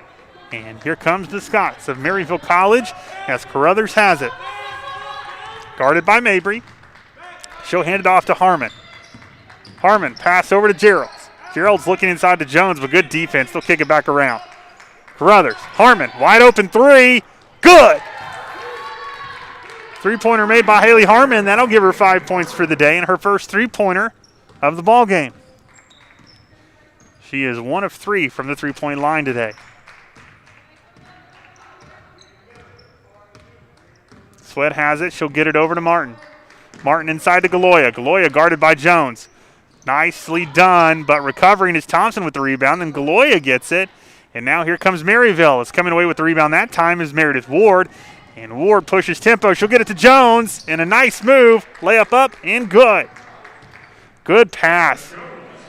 Speaker 2: And here comes the Scots of Maryville College as Carruthers has it. Guarded by Mabry. She'll hand it off to Harmon. Harmon, pass over to Gerald's. Gerald's looking inside to Jones, but good defense. They'll kick it back around. Carruthers, Harmon, wide open three, good. Three-pointer made by Haley Harmon. That'll give her 5 points for the day and her first three-pointer of the ball game. She is 1 of 3 from the three-point line today. Sweat has it. She'll get it over to Martin. Martin inside to Galoya. Galoya guarded by Jones. Nicely done, but recovering is Thompson with the rebound. Then Galoya gets it. And now here comes Maryville. It's coming away with the rebound that time is Meredith Ward. And Ward pushes tempo. She'll get it to Jones. And a nice move. Layup up and good. Good pass.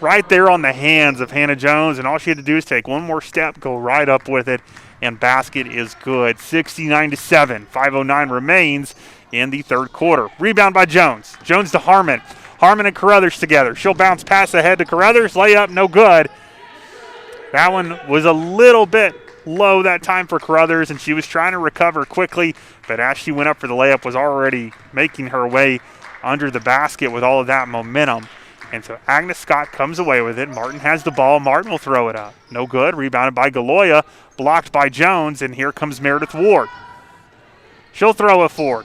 Speaker 2: Right there on the hands of Hannah Jones. And all she had to do is take one more step, go right up with it. And basket is good. 69-7. 5:09 remains in the third quarter. Rebound by Jones. Jones to Harmon. Harmon and Carruthers together. She'll bounce pass ahead to Carruthers. Layup, no good. That one was a little bit low that time for Carruthers, and she was trying to recover quickly, but as she went up for the layup, was already making her way under the basket with all of that momentum. And so Agnes Scott comes away with it. Martin has the ball. Martin will throw it up. No good. Rebounded by Galoya, blocked by Jones, and here comes Meredith Ward. She'll throw it forward.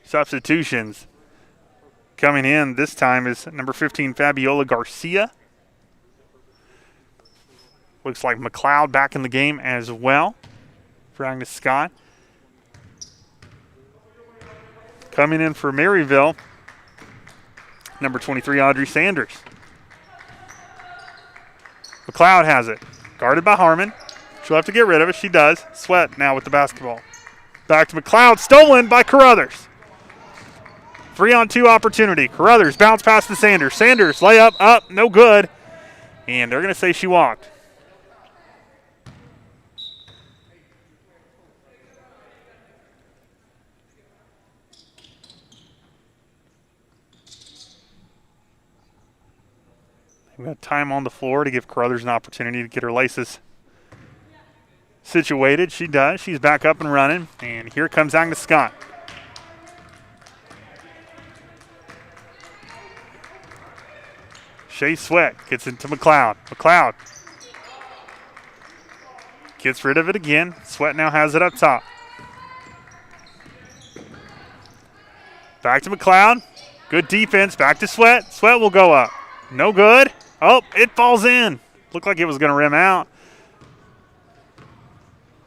Speaker 2: Substitutions coming in this time is number 15, Fabiola Garcia. Looks like McLeod back in the game as well for Agnes Scott. Coming in for Maryville, number 23, Audrey Sanders. McLeod has it. Guarded by Harmon. She'll have to get rid of it. She does. Sweat now with the basketball. Back to McLeod. Stolen by Carruthers. 3-on-2 opportunity. Carruthers bounce pass to Sanders. Sanders layup up, no good. And they're going to say she walked. We've got time on the floor to give Carruthers an opportunity to get her laces situated. She does. She's back up and running. And here comes Agnes Scott. Shea Sweat gets into McLeod. McLeod gets rid of it again. Sweat now has it up top. Back to McLeod. Good defense. Back to Sweat. Sweat will go up. No good. Oh, it falls in. Looked like it was going to rim out.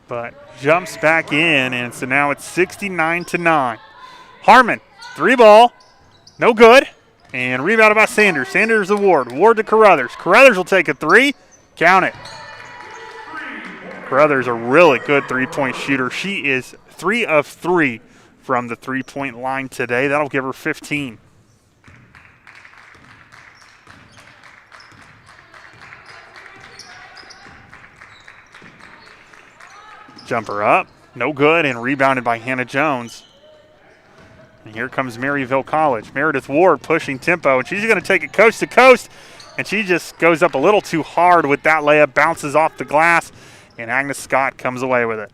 Speaker 2: But jumps back in, and so now it's 69-9. Harmon, 3-ball. No good. And rebounded by Sanders. Sanders to Ward. Ward to Carruthers. Carruthers will take a 3. Count it. Carruthers a really good three-point shooter. She is 3 of 3 from the three-point line today. That'll give her 15. Jumper up. No good, and rebounded by Hannah Jones. And here comes Maryville College. Meredith Ward pushing tempo, and she's going to take it coast to coast, and she just goes up a little too hard with that layup, bounces off the glass, and Agnes Scott comes away with it.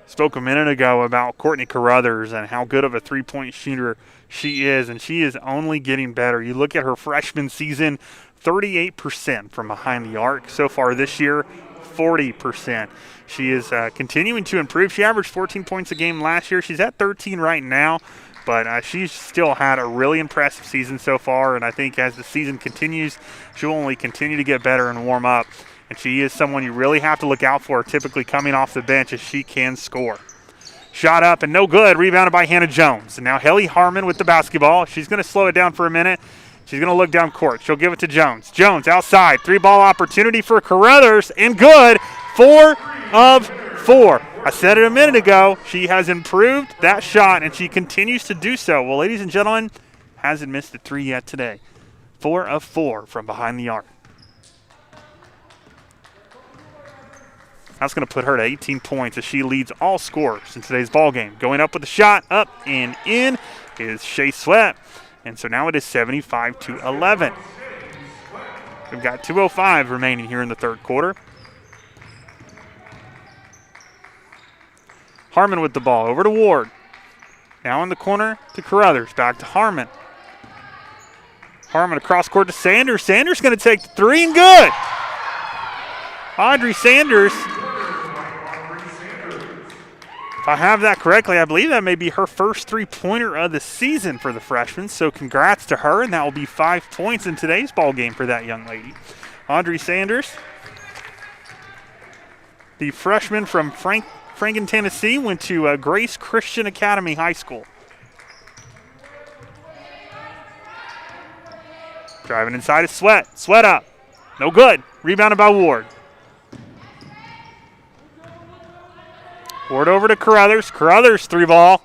Speaker 2: Spoke a minute ago about Courtney Carruthers and how good of a three-point shooter she is, and she is only getting better. You look at her freshman season, 38% from behind the arc. So far this year, 40%. She is continuing to improve. She averaged 14 points a game last year. She's at 13 right now, but she's still had a really impressive season so far, and I think as the season continues, she'll only continue to get better and warm up. And she is someone you really have to look out for, typically coming off the bench, as she can score. Shot up and no good, rebounded by Hannah Jones. And now Helly Harmon with the basketball. She's going to slow it down for a minute. She's going to look down court. She'll give it to Jones. Jones outside, 3-ball opportunity for Carruthers, and good, 4 of 4. I said it a minute ago, she has improved that shot, and she continues to do so. Well, ladies and gentlemen, hasn't missed a 3 yet today. 4 of 4 from behind the arc. That's going to put her to 18 points as she leads all scorers in today's ball game. Going up with the shot, up and in is Shea Sweat. And so now it is 75-11. We've got 2:05 remaining here in the third quarter. Harmon with the ball, over to Ward. Now in the corner to Carruthers, back to Harmon. Harmon across court to Sanders. Sanders going to take the 3 and good. Audrey Sanders. If I have that correctly, I believe that may be her first three-pointer of the season for the freshman, so congrats to her, and that will be 5 points in today's ball game for that young lady. Audrey Sanders, the freshman from Franklin, Tennessee, went to Grace Christian Academy High School. Driving inside is Sweat. Sweat up. No good. Rebounded by Ward. Ward over to Carruthers. Carruthers 3-ball.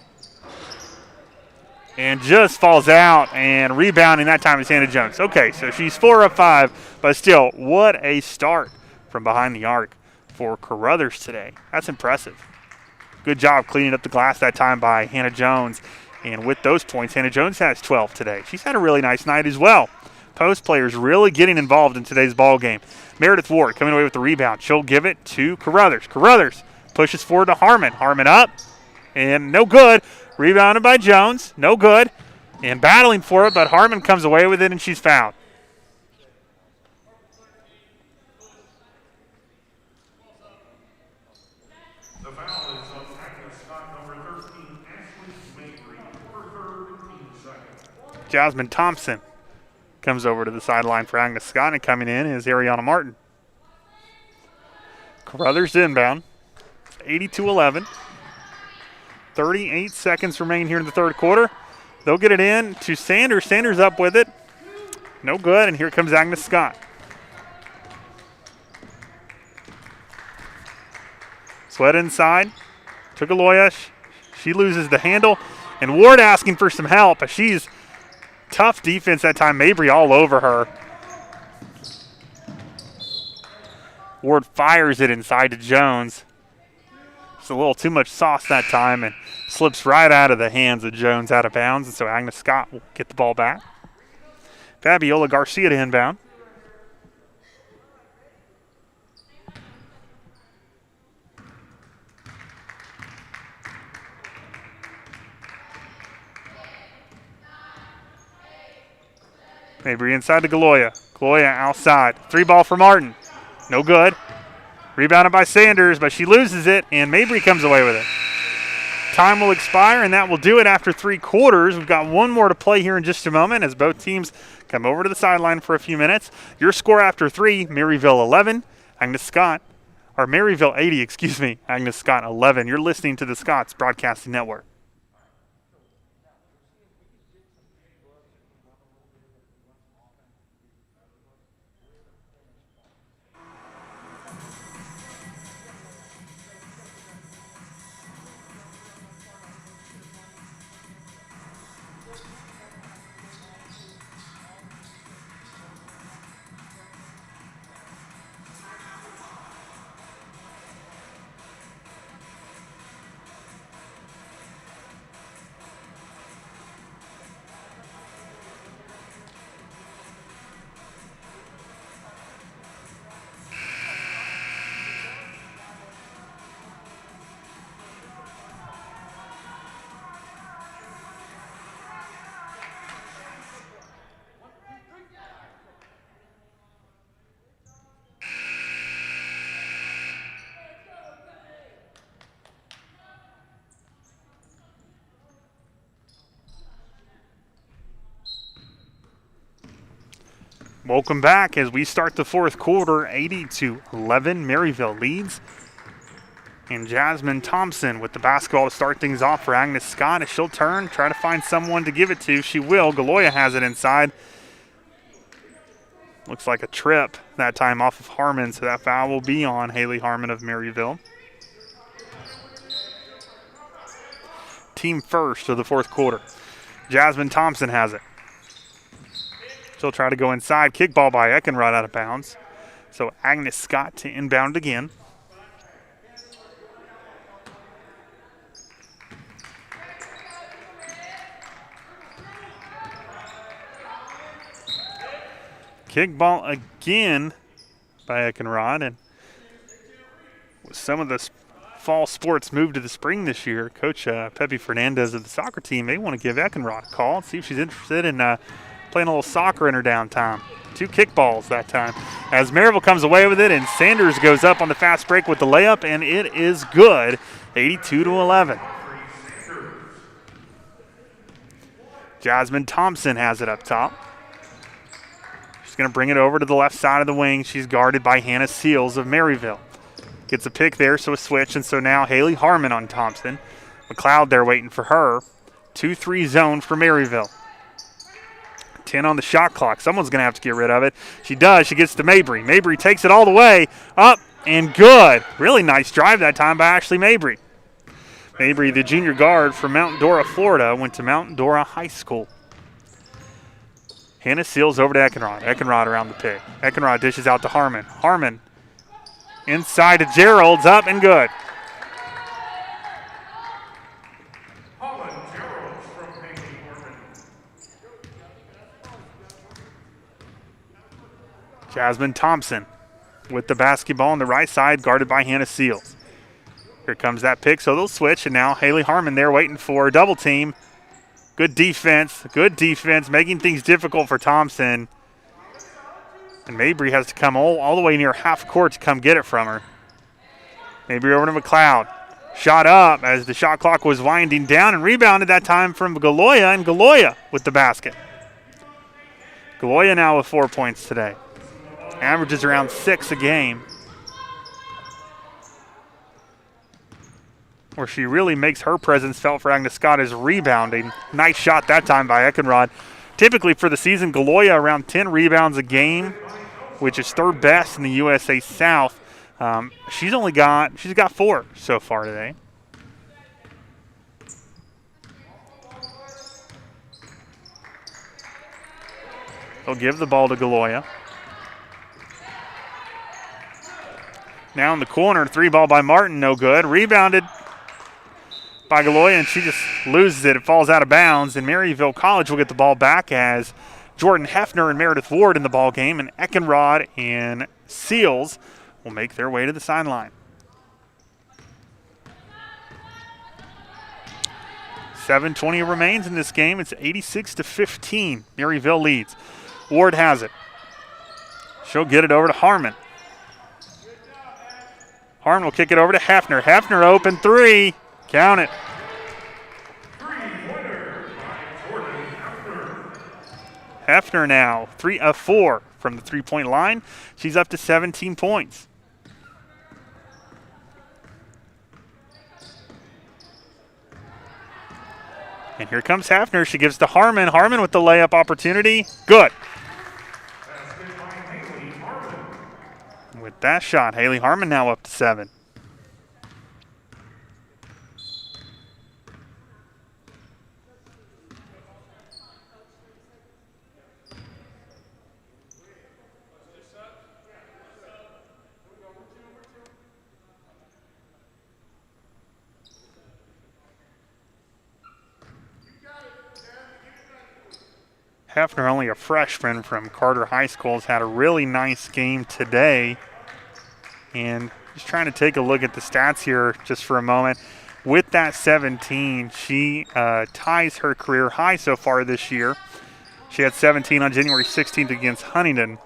Speaker 2: And just falls out, and rebounding that time is Hannah Jones. Okay, so she's 4 of 5, but still, what a start from behind the arc for Carruthers today. That's impressive. Good job cleaning up the glass that time by Hannah Jones. And with those points, Hannah Jones has 12 today. She's had a really nice night as well. Post players really getting involved in today's ball game. Meredith Ward coming away with the rebound. She'll give it to Carruthers. Carruthers pushes forward to Harmon. Harmon up, and no good. Rebounded by Jones. No good. And battling for it, but Harmon comes away with it, and she's fouled.
Speaker 3: The foul is on Agnes Scott, number 13, Ashley Mabry, her third, team second.
Speaker 2: Jasmine Thompson comes over to the sideline for Agnes Scott, and coming in is Ariana Martin. Carruthers inbound. 82-11. 38 seconds remain here in the third quarter. They'll get it in to Sanders. Sanders up with it. No good, and here comes Agnes Scott. Sweat inside. Took Aloya. She loses the handle. And Ward asking for some help. She's tough defense that time. Mabry all over her. Ward fires it inside to Jones. It's a little too much sauce that time and slips right out of the hands of Jones out of bounds. And so Agnes Scott will get the ball back. Fabiola Garcia to inbound. Mabry inside to Galoya. Galoya outside. 3-ball for Martin. No good. Rebounded by Sanders, but she loses it, and Mabry comes away with it. Time will expire, and that will do it after 3 quarters. We've got one more to play here in just a moment as both teams come over to the sideline for a few minutes. Your score after 3, Maryville 11, Maryville 80, Agnes Scott 11. You're listening to the Scots Broadcasting Network. Welcome back as we start the 4th quarter, 80-11. Maryville leads. And Jasmine Thompson with the basketball to start things off for Agnes Scott. As she'll turn, try to find someone to give it to. She will. Galoya has it inside. Looks like a trip that time off of Harmon, so that foul will be on Haley Harmon of Maryville. Team first of the 4th quarter. Jasmine Thompson has it. She'll try to go inside. Kick ball by Eckenrod out of bounds. So Agnes Scott to inbound again. Kick ball again by Eckenrod. And with some of the fall sports moved to the spring this year, Coach Pepe Fernandez of the soccer team may want to give Eckenrod a call and see if she's interested in playing a little soccer in her downtime. 2 kickballs that time. As Maryville comes away with it, and Sanders goes up on the fast break with the layup, and it is good, 82-11. Jasmine Thompson has it up top. She's going to bring it over to the left side of the wing. She's guarded by Hannah Seals of Maryville. Gets a pick there, so a switch, and so now Haley Harmon on Thompson. McLeod there waiting for her. 2-3 zone for Maryville. 10 on the shot clock. Someone's going to have to get rid of it. She does. She gets to Mabry. Mabry takes it all the way up and good. Really nice drive that time by Ashley Mabry. Mabry, the junior guard from Mount Dora, Florida, went to Mount Dora High School. Hannah Seals over to Eckenrod. Eckenrod around the pick. Eckenrod dishes out to Harmon. Harmon inside to Gerald's, up and good. Jasmine Thompson with the basketball on the right side, guarded by Hannah Seals. Here comes that pick, so they'll switch, and now Haley Harmon there waiting for a double team. Good defense, making things difficult for Thompson. And Mabry has to come all the way near half court to come get it from her. Mabry over to McLeod. Shot up as the shot clock was winding down, and rebounded that time from Galoya, and Galoya with the basket. Galoya now with 4 points today. Averages around 6 a game. Where she really makes her presence felt for Agnes Scott is rebounding. Nice shot that time by Eckenrod. Typically for the season, Galoya around 10 rebounds a game, which is 3rd best in the USA South. She's got 4 so far today. They'll give the ball to Galoya. Now in the corner, 3 ball by Martin, no good. Rebounded by Galoya, and she just loses it. It falls out of bounds, and Maryville College will get the ball back as Jordan Hefner and Meredith Ward in the ball game, and Eckenrod and Seals will make their way to the sideline. 7:20 remains in this game. It's 86-15. Maryville leads. Ward has it. She'll get it over to Harmon. Harmon will kick it over to Hefner. Hefner open three. Count it. Hefner now 3 of 4 from the three-point line. She's up to 17 points. And here comes Hefner. She gives to Harmon. Harmon with the layup opportunity. Good. With that shot, Haley Harmon now up to 7. Hefner, only a freshman from Carter High School, has had a really nice game today. And just trying to take a look at the stats here just for a moment. With that 17, she ties her career high so far this year. She had 17 on January 16th against Huntington.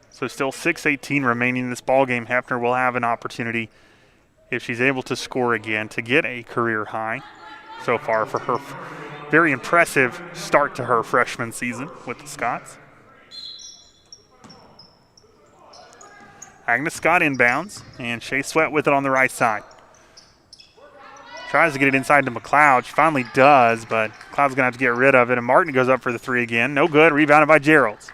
Speaker 2: So still 6:18 remaining in this ball game. Hefner will have an opportunity, if she's able to score again, to get a career high so far for her very impressive start to her freshman season with the Scots. Agnes Scott inbounds, and Shea Sweat with it on the right side. Tries to get it inside to McLeod. She finally does, but McLeod's going to have to get rid of it, and Martin goes up for the three again. No good. Rebounded by Geralds.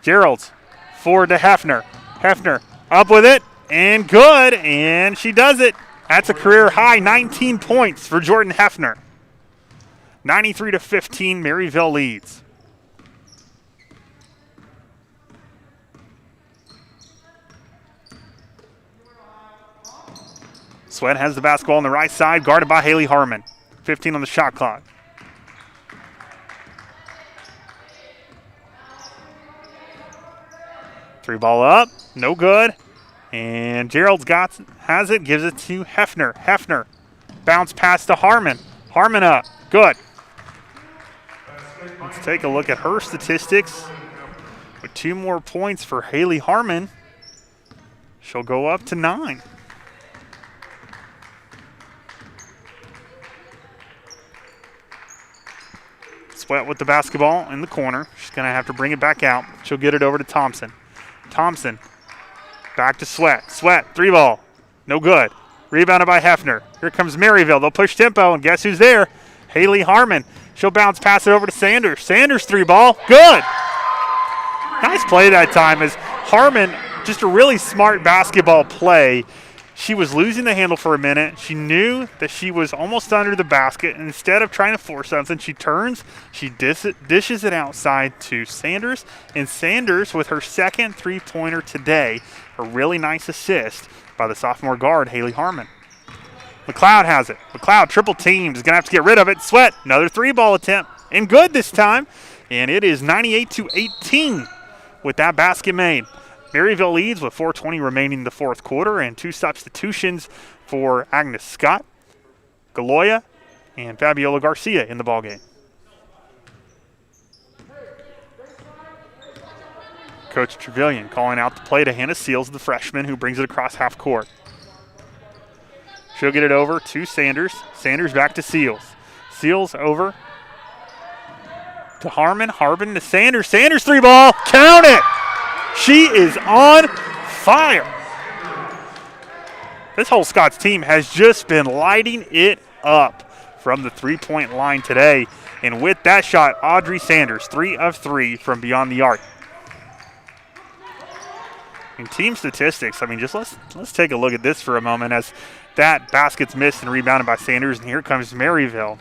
Speaker 2: Geralds forward to Hefner. Hefner up with it, and good, and she does it. That's a career high 19 points for Jordan Hefner. 93-15, Maryville leads. Sweat has the basketball on the right side, guarded by Haley Harmon. 15 on the shot clock. Three ball up, no good. And Gerald's has it, gives it to Hefner. Hefner, bounce pass to Harmon. Harmon up, good. Let's take a look at her statistics. With 2 more points for Haley Harmon, she'll go up to 9. Sweat with the basketball in the corner. She's going to have to bring it back out. She'll get it over to Thompson. Thompson back to Sweat. Sweat, three ball. No good. Rebounded by Hefner. Here comes Maryville. They'll push tempo, and guess who's there? Haley Harmon. She'll bounce, pass it over to Sanders. Sanders, three ball. Good. Nice play that time as Harmon, just a really smart basketball play. She was losing the handle for a minute. She knew that she was almost under the basket. And instead of trying to force something, she turns, she dishes it outside to Sanders. And Sanders, with her second three-pointer today, a really nice assist by the sophomore guard, Haley Harmon. McLeod has it. McLeod, triple teamed, is going to have to get rid of it. Sweat, another three-ball attempt, and good this time. And it is 98-18 with that basket made. Maryville leads with 4:20 remaining in the fourth quarter, and 2 substitutions for Agnes Scott, Galoya, and Fabiola Garcia in the ballgame. Coach Trevelyan calling out the play to Hannah Seals, the freshman, who brings it across half court. She'll get it over to Sanders. Sanders back to Seals. Seals over to Harmon. Harmon to Sanders. Sanders, three ball. Count it! She is on fire. This whole Scots team has just been lighting it up from the three-point line today. And with that shot, Audrey Sanders, 3 of 3 from beyond the arc. In team statistics, I mean, just let's take a look at this for a moment as that basket's missed and rebounded by Sanders, and here comes Maryville.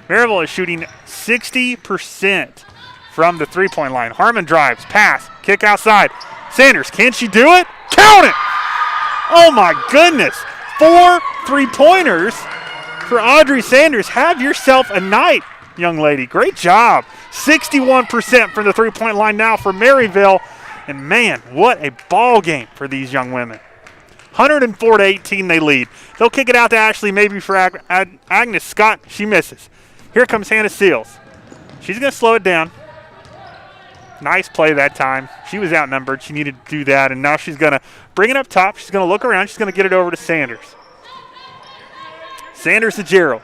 Speaker 2: Maryville is shooting 60% from the three-point line. Harmon drives, pass, kick outside. Sanders, can she do it? Count it! Oh my goodness. 4 three-pointers for Audrey Sanders. Have yourself a night, young lady. Great job. 61% from the three-point line now for Maryville. And man, what a ball game for these young women. 104-18 they lead. They'll kick it out to Ashley maybe for Agnes Scott. She misses. Here comes Hannah Seals. She's going to slow it down. Nice play that time. She was outnumbered. She needed to do that, and now she's going to bring it up top. She's going to look around. She's going to get it over to Sanders. Sanders to Geralds.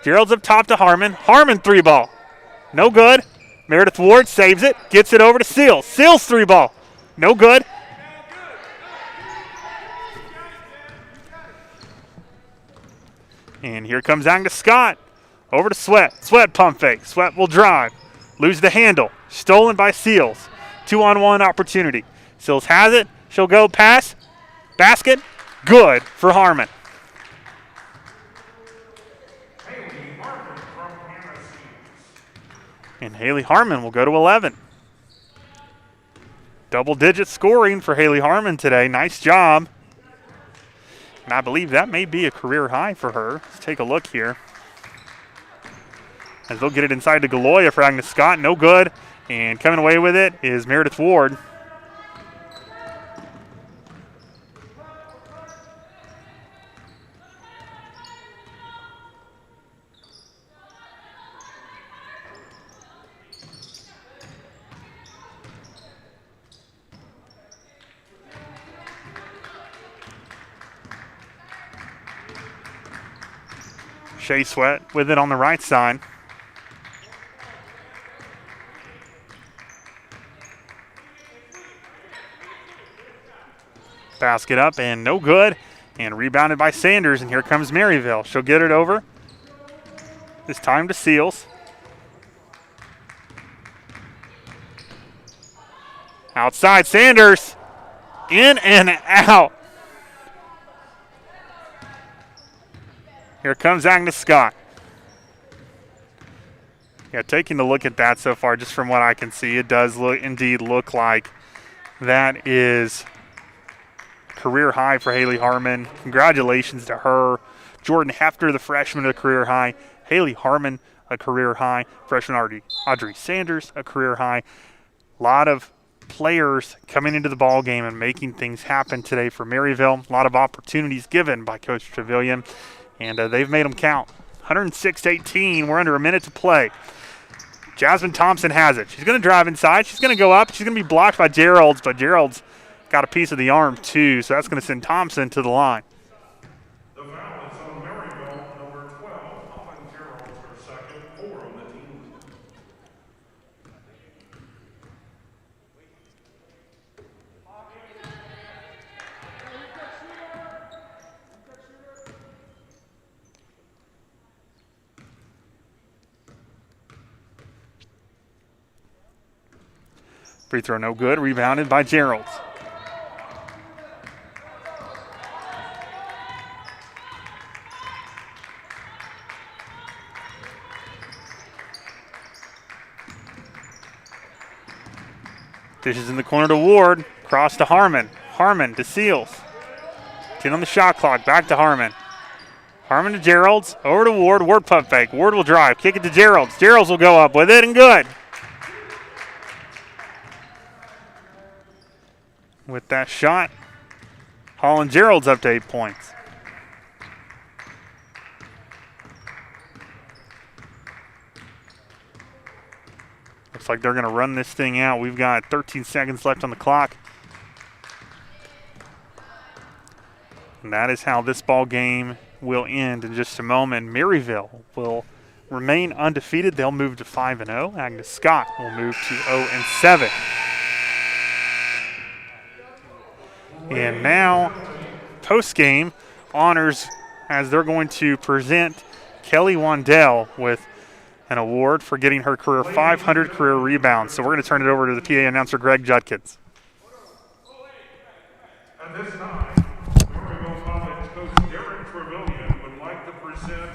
Speaker 2: Geralds up top to Harmon. Harmon 3-ball. No good. Meredith Ward saves it. Gets it over to Seals. Seals 3-ball. No good. And here comes Agnes Scott. Over to Sweat. Sweat pump fake. Sweat will drive. Lose the handle. Stolen by Seals. 2-on-1 opportunity. Seals has it. She'll go pass. Basket. Good for Harmon. And Haley Harmon will go to 11. Double-digit scoring for Haley Harmon today. Nice job. And I believe that may be a career high for her. Let's take a look here. As they'll get it inside to Galoya for Agnes Scott. No good. And coming away with it is Meredith Ward. Shea Sweat with it on the right side. Basket up and no good. And rebounded by Sanders, and here comes Maryville. She'll get it over. This time to Seals. Outside, Sanders. In and out. Here comes Agnes Scott. Yeah, taking a look at that so far, just from what I can see, it does indeed look like that is career high for Haley Harmon. Congratulations to her. Jordan Hefter, the freshman, a career high. Haley Harmon, a career high. Freshman Audrey Sanders, a career high. A lot of players coming into the ball game and making things happen today for Maryville. A lot of opportunities given by Coach Trevelyan, and they've made them count. 106-18. We're under a minute to play. Jasmine Thompson has it. She's going to drive inside. She's going to go up. She's going to be blocked by Geralds, but Geralds got a piece of the arm too, so that's going to send Thompson to the line.
Speaker 3: The foul is on Maryville, number 12. Holland Geralds are second, 4 on the team.
Speaker 2: Free throw no good. Rebounded by Geralds. Dishes in the corner to Ward. Cross to Harmon. Harmon to Seals. 10 on the shot clock. Back to Harmon. Harmon to Geralds. Over to Ward. Ward pump fake. Ward will drive. Kick it to Geralds. Geralds will go up with it and good. With that shot, Holland Geralds up to 8 points. Looks like they're going to run this thing out. We've got 13 seconds left on the clock. And that is how this ball game will end in just a moment. Maryville will remain undefeated. They'll move to 5-0. Agnes Scott will move to 0-7. And now, post-game honors as they're going to present Kelly Wandell with an award for getting her career 500 career rebounds. So we're going to turn it over to the PA announcer, Greg Judkins.
Speaker 3: At this time, Maryville College coach Derek Trevelyan would like to present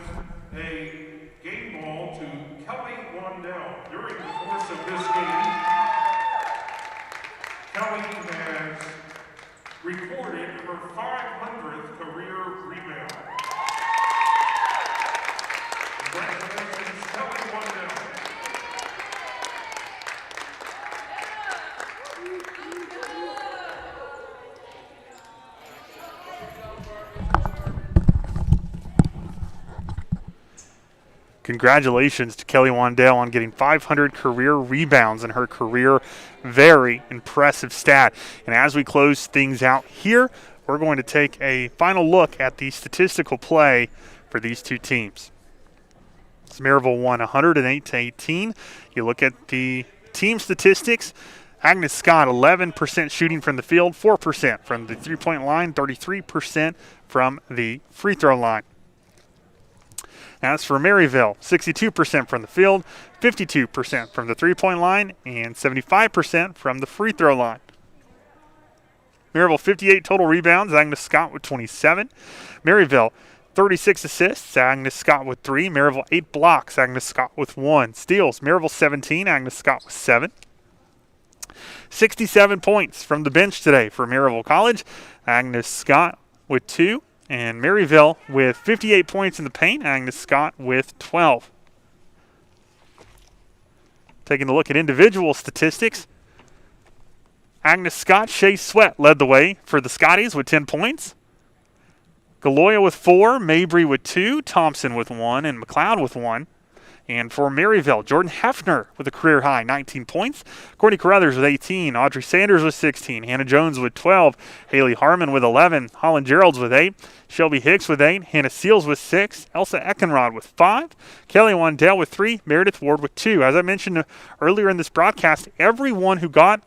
Speaker 3: a game ball to Kelly Wandell. During the course of this game, Kelly has recorded her 500th career rebound. Congratulations, Kelly Wandell.
Speaker 2: Congratulations to Kelly Wandale on getting 500 career rebounds in her career. Very impressive stat. And as we close things out here, we're going to take a final look at the statistical play for these two teams. Maryville won 108-18. You look at the team statistics. Agnes Scott, 11% shooting from the field, 4% from the three-point line, 33% from the free throw line. As for Maryville, 62% from the field, 52% from the three-point line, and 75% from the free throw line. Maryville, 58 total rebounds, Agnes Scott with 27. Maryville, 36 assists, Agnes Scott with 3. Maryville, 8 blocks, Agnes Scott with 1. Steals, Maryville 17, Agnes Scott with 7. 67 points from the bench today for Maryville College, Agnes Scott with 2. And Maryville with 58 points in the paint, Agnes Scott with 12. Taking a look at individual statistics, Agnes Scott, Shea Sweat led the way for the Scotties with 10 points. Galoya with 4, Mabry with 2, Thompson with 1, and McLeod with 1. And for Maryville, Jordan Hefner with a career-high 19 points. Courtney Carruthers with 18. Audrey Sanders with 16. Hannah Jones with 12. Haley Harmon with 11. Holland Geralds with 8. Shelby Hicks with 8. Hannah Seals with 6. Elsa Eckenrod with 5. Kelly Wandale with 3. Meredith Ward with 2. As I mentioned earlier in this broadcast, everyone who got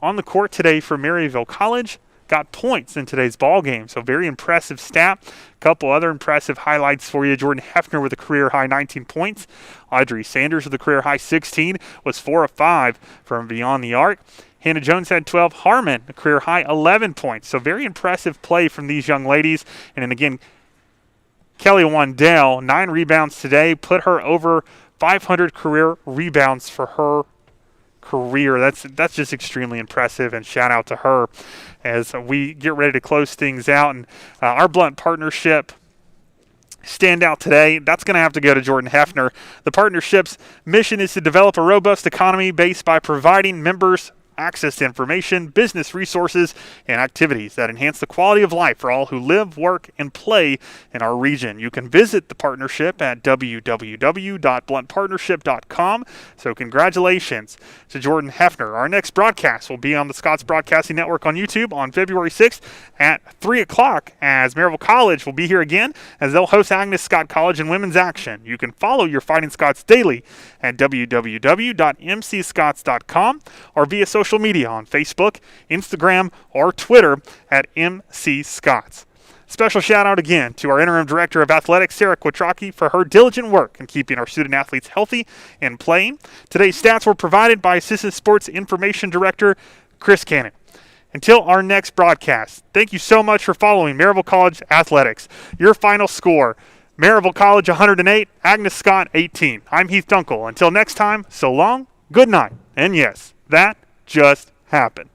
Speaker 2: on the court today for Maryville College got points in today's ball game. So very impressive stat. A couple other impressive highlights for you. Jordan Hefner with a career-high 19 points. Audrey Sanders with a career-high 16, was 4 of 5 from beyond the arc. Hannah Jones had 12. Harmon, a career-high 11 points. So very impressive play from these young ladies. And then again, Kelly Wandale, 9 rebounds today, put her over 500 career rebounds for her career. That's just extremely impressive, and shout out to her as we get ready to close things out. And our Blunt partnership standout today, that's going to have to go to Jordan Hefner. The partnership's mission is to develop a robust economy based by providing members access to information, business resources, and activities that enhance the quality of life for all who live, work, and play in our region. You can visit the partnership at www.bluntpartnership.com. So congratulations to Jordan Hefner. Our next broadcast will be on the Scots Broadcasting Network on YouTube on February 6th at 3 o'clock, as Maryville College will be here again as they'll host Agnes Scott College in women's action. You can follow your Fighting Scots daily at www.mcscots.com or via social media on Facebook, Instagram, or Twitter at MC Scots. Special shout out again to our Interim Director of Athletics, Sarah Quattrocki, for her diligent work in keeping our student athletes healthy and playing. Today's stats were provided by Assistant Sports Information Director Chris Cannon. Until our next broadcast, thank you so much for following Maryville College Athletics. Your final score, Maryville College 108, Agnes Scott 18. I'm Heath Dunkel. Until next time, so long, good night, and yes, that just happened.